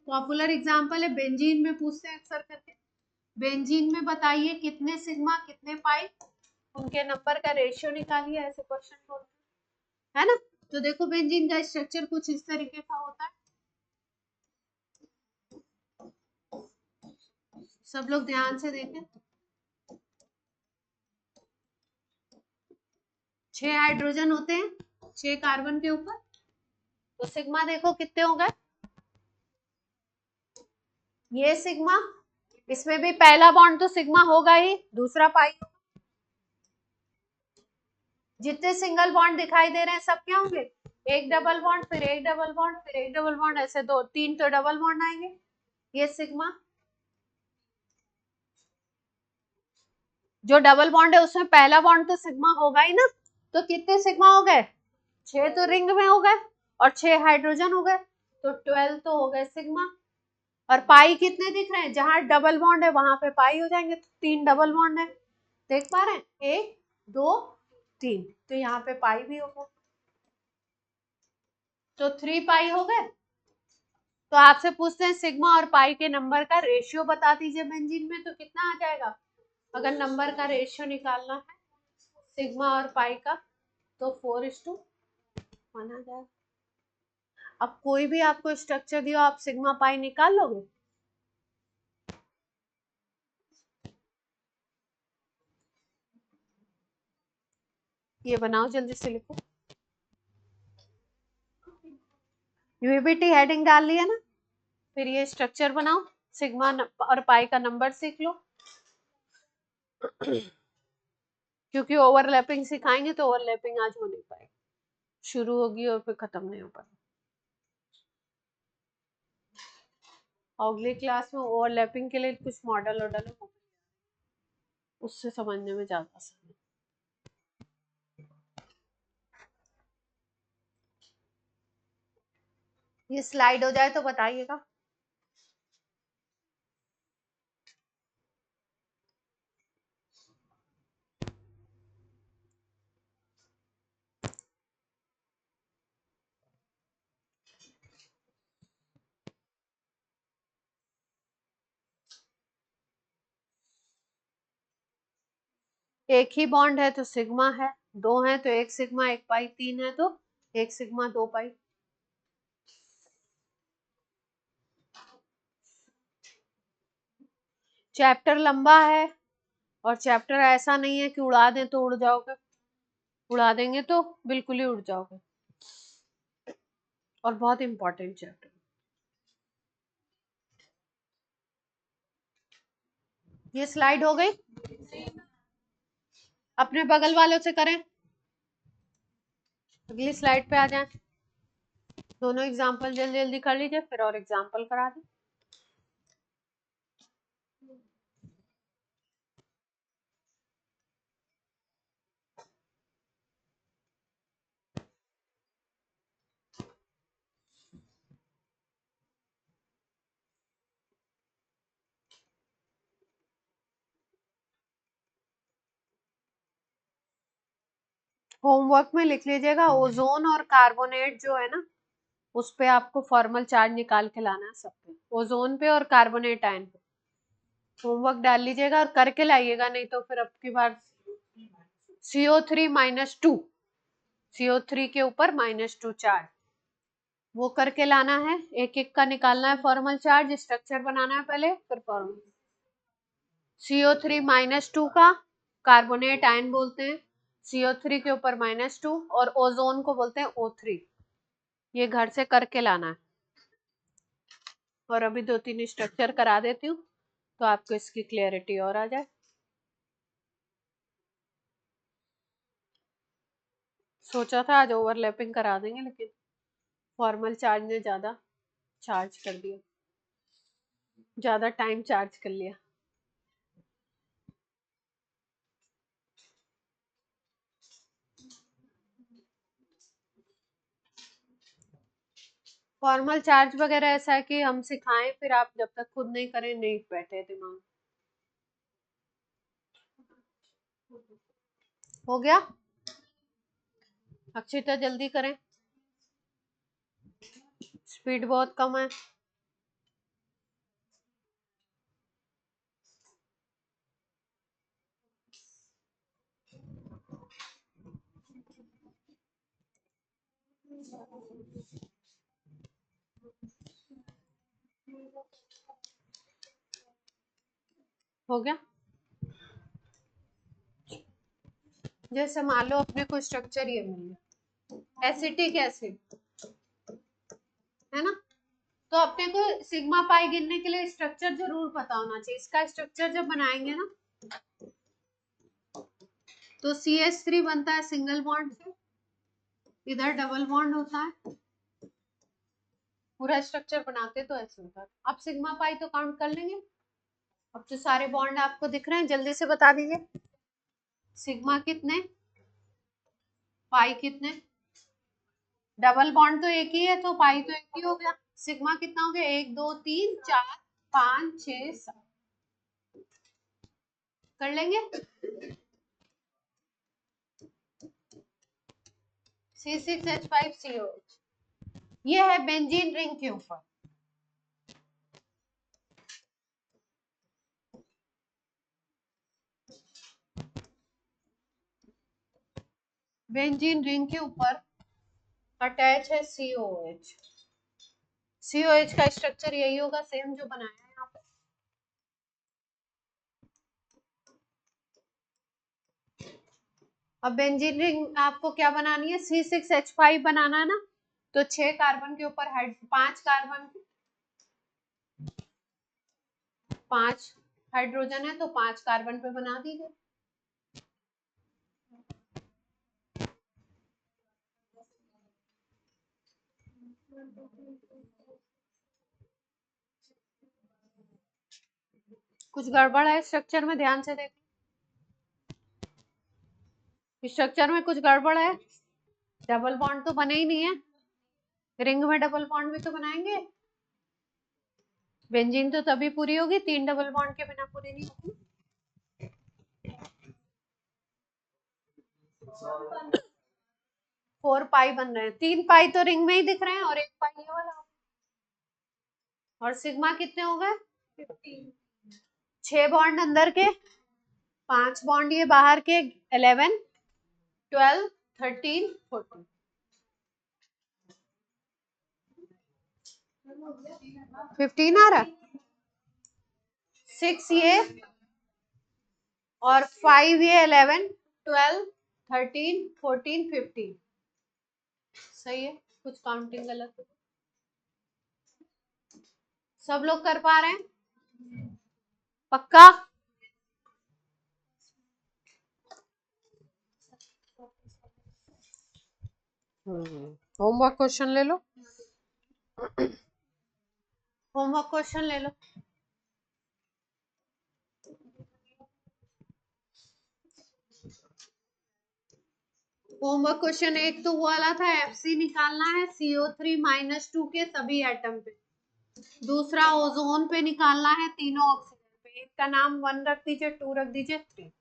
पॉपुलर एग्जांपल है बेंजीन में पूछते हैं अक्सर करके, बेंजीन में बताइए कितने सिग्मा कितने पाई, उनके नंबर का रेशियो निकालिए, ऐसे क्वेश्चन बोलते हैं, है ना। तो देखो बेंजीन का स्ट्रक्चर कुछ इस तरीके का होता है। सब लोग ध्यान से देखें, 6 हाइड्रोजन होते हैं 6 कार्बन के ऊपर, तो सिग्मा देखो कितने हो गए? ये सिग्मा, इसमें भी पहला बॉन्ड तो सिग्मा होगा ही, दूसरा पाई। जितने सिंगल बॉन्ड दिखाई दे रहे हैं सब क्या होंगे? एक डबल बॉन्ड, फिर एक डबल बॉन्ड, फिर एक डबल बॉन्ड, ऐसे दो तीन तो डबल बॉन्ड आएंगे। ये सिग्मा, जो डबल बॉन्ड है उसमें पहला बॉन्ड तो सिग्मा होगा ही ना। तो कितने सिग्मा हो गए? 6 तो रिंग में हो गए और 6 हाइड्रोजन हो गए, तो 12 तो हो गए सिग्मा। और पाई कितने दिख रहे हैं? जहां डबल बॉन्ड है वहां पे पाई हो जाएंगे, तो 3 डबल बॉन्ड है, देख पा रहे हैं? 1 2 3, तो यहाँ पे पाई भी होगा, तो 3 पाई हो गए। तो आपसे पूछते हैं सिग्मा और पाई के नंबर का रेशियो बता दीजिए बेंजीन में, तो कितना आ जाएगा? अगर नंबर का रेशियो निकालना है सिग्मा और पाई का तो 4:1 आ जाएगा। अब कोई भी आपको स्ट्रक्चर दियो, आप सिग्मा पाई निकाल लोगे? ये बनाओ, जल्दी से लिखो। यूबीटी हेडिंग डाल लिया ना, फिर ये स्ट्रक्चर बनाओ। सिग्मा और पाई का नंबर सीख लो क्योंकि ओवरलैपिंग सिखाएंगे तो ओवरलैपिंग आज हो नहीं पाएगी, शुरू होगी और फिर खत्म नहीं हो पाएगी। अगली क्लास में ओवरलैपिंग के लिए कुछ मॉडल वॉडल उससे समझने में ज्यादा आसान है। ये स्लाइड हो जाए तो बताइएगा। एक ही बॉन्ड है तो सिग्मा है, दो है तो एक सिग्मा एक पाई, तीन है तो एक सिग्मा दो पाई। चैप्टर लंबा है और चैप्टर ऐसा नहीं है कि उड़ा दें तो उड़ जाओगे, उड़ा देंगे तो बिल्कुल ही उड़ जाओगे, और बहुत इंपॉर्टेंट चैप्टर। ये स्लाइड हो गई, अपने बगल वालों से करें, अगली स्लाइड पे आ जाएं। दोनों एग्जाम्पल जल्दी जल्दी कर लीजिए फिर और एग्जाम्पल करा दें। होमवर्क में लिख लीजिएगा ओजोन और कार्बोनेट जो है ना उस पे आपको फॉर्मल चार्ज निकाल के लाना है, सब पे, ओजोन पे और कार्बोनेट आयन पे होमवर्क डाल लीजिएगा और करके लाइएगा, नहीं तो फिर अब की बार CO3 - 2, CO3 के ऊपर -2 चार्ज वो करके लाना है, एक एक का निकालना है फॉर्मल चार्ज, स्ट्रक्चर बनाना है पहले फिर फॉर्मल। CO3 - 2 का कार्बोनेट आयन बोलते हैं, CO3 के ऊपर -2 और ओजोन को बोलते हैं O3। ये घर से करके लाना है और अभी 2-3 स्ट्रक्चर करा देती हूँ तो आपको इसकी क्लियरिटी और आ जाए। सोचा था आज ओवरलैपिंग करा देंगे लेकिन फॉर्मल चार्ज ने ज्यादा चार्ज कर दिया, ज्यादा टाइम चार्ज कर लिया। फॉर्मल चार्ज वगैरह ऐसा है कि हम सिखाएं फिर आप जब तक खुद नहीं करें नहीं बैठे दिमाग। हो गया, अक्षिता जल्दी करें, स्पीड बहुत कम है। हो गया, जैसे मान लो अपने को स्ट्रक्चर ये मिल गया एसिटिक एसिड है ना, तो अपने को सिग्मा पाई गिनने के लिए स्ट्रक्चर जरूर पता होना चाहिए। इसका स्ट्रक्चर जब बनाएंगे ना तो CH3 बनता है सिंगल बॉन्ड से, इधर डबल बॉन्ड होता है, पूरा स्ट्रक्चर बनाते तो ऐसे होता है। अब सिग्मा पाई तो काउंट कर लेंगे, अब तो सारे बॉन्ड आपको दिख रहे हैं, जल्दी से बता दीजिए सिग्मा कितने, पाई कितने, डबल बॉन्ड तो एक ही है तो पाई तो एक ही हो गया। सिग्मा कितना हो गया, 1 2 3 4 5 6 7, कर लेंगे। C6H5COH ये है बेंजीन रिंग के ऊपर, बेंजीन रिंग के ऊपर अटैच है COH। COH का स्ट्रक्चर यही होगा सेम जो बनाया है यहाँ पे। अब बेंजीन रिंग आपको क्या बनानी है, C6H5 बनाना है ना, तो 6 कार्बन के ऊपर 5 कार्बन 5 हाइड्रोजन है तो 5 कार्बन पे बना दी गई। कुछ गड़बड़ है स्ट्रक्चर में, ध्यान से देख। स्ट्रक्चर में कुछ गड़बड़ है, डबल बॉन्ड तो बने ही नहीं है। रिंग में डबल बॉन्ड भी तो बनाएंगे। बेंजीन तो तभी पूरी होगी, 3 डबल बॉन्ड के बिना पूरी नहीं होगी। 4 पाई बन रहे हैं, 3 पाई तो रिंग में ही दिख रहे हैं और 1 पाई ये वाला। और सिग्मा कितने हो गए? 6 बॉन्ड अंदर के, 5 बॉन्ड ये बाहर के, 11 12 13 14। 15 आ रहा, 6 ये और 5 ये, 11 12 13 14 15। सही है, कुछ काउंटिंग गलत है। सब लोग कर पा रहे हैं? पक्का? होमवर्क क्वेश्चन ले लो, होमवर्क क्वेश्चन ले लो। होमवर्क क्वेश्चन 1 तो वो वाला था, FC निकालना है CO3-2 के सभी एटम पे। दूसरा ओजोन पे निकालना है, तीनों ऑक्सीजन पे। एक का नाम 1 रख दीजिए, 2 रख दीजिए, 3।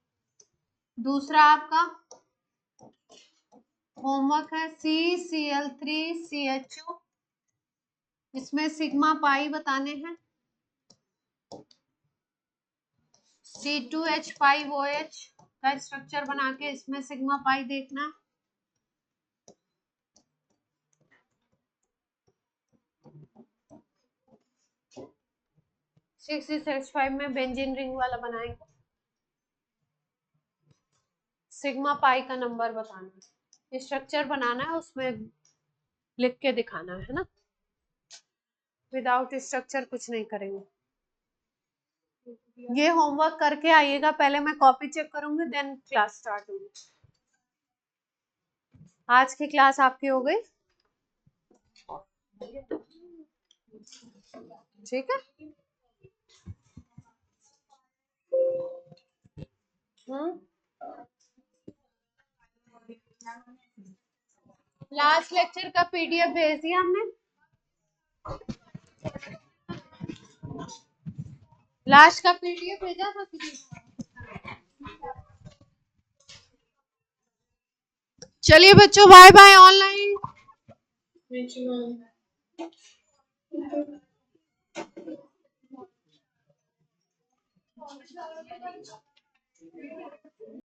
दूसरा आपका होमवर्क है CCl3CHO, इसमें सिग्मा पाई बताने हैं। C2H5OH का स्ट्रक्चर बना के इसमें सिग्मा पाई देखना है। C6H5 में बेंजीन रिंग वाला बनाएंगे। सिग्मा पाई का नंबर बताना है, स्ट्रक्चर बनाना है, उसमें लिख के दिखाना है ना। विदाउट स्ट्रक्चर कुछ नहीं करेंगे। ये होमवर्क करके आइएगा, पहले मैं कॉपी चेक करूंगी, देन क्लास स्टार्ट होगी। आज की क्लास आपकी हो गई, ठीक है। लास्ट लेक्चर का PDF भेज दिया हमने। लास्ट का PDF भेजा था किसी? चलिए बच्चों, बाय बाय ऑनलाइन।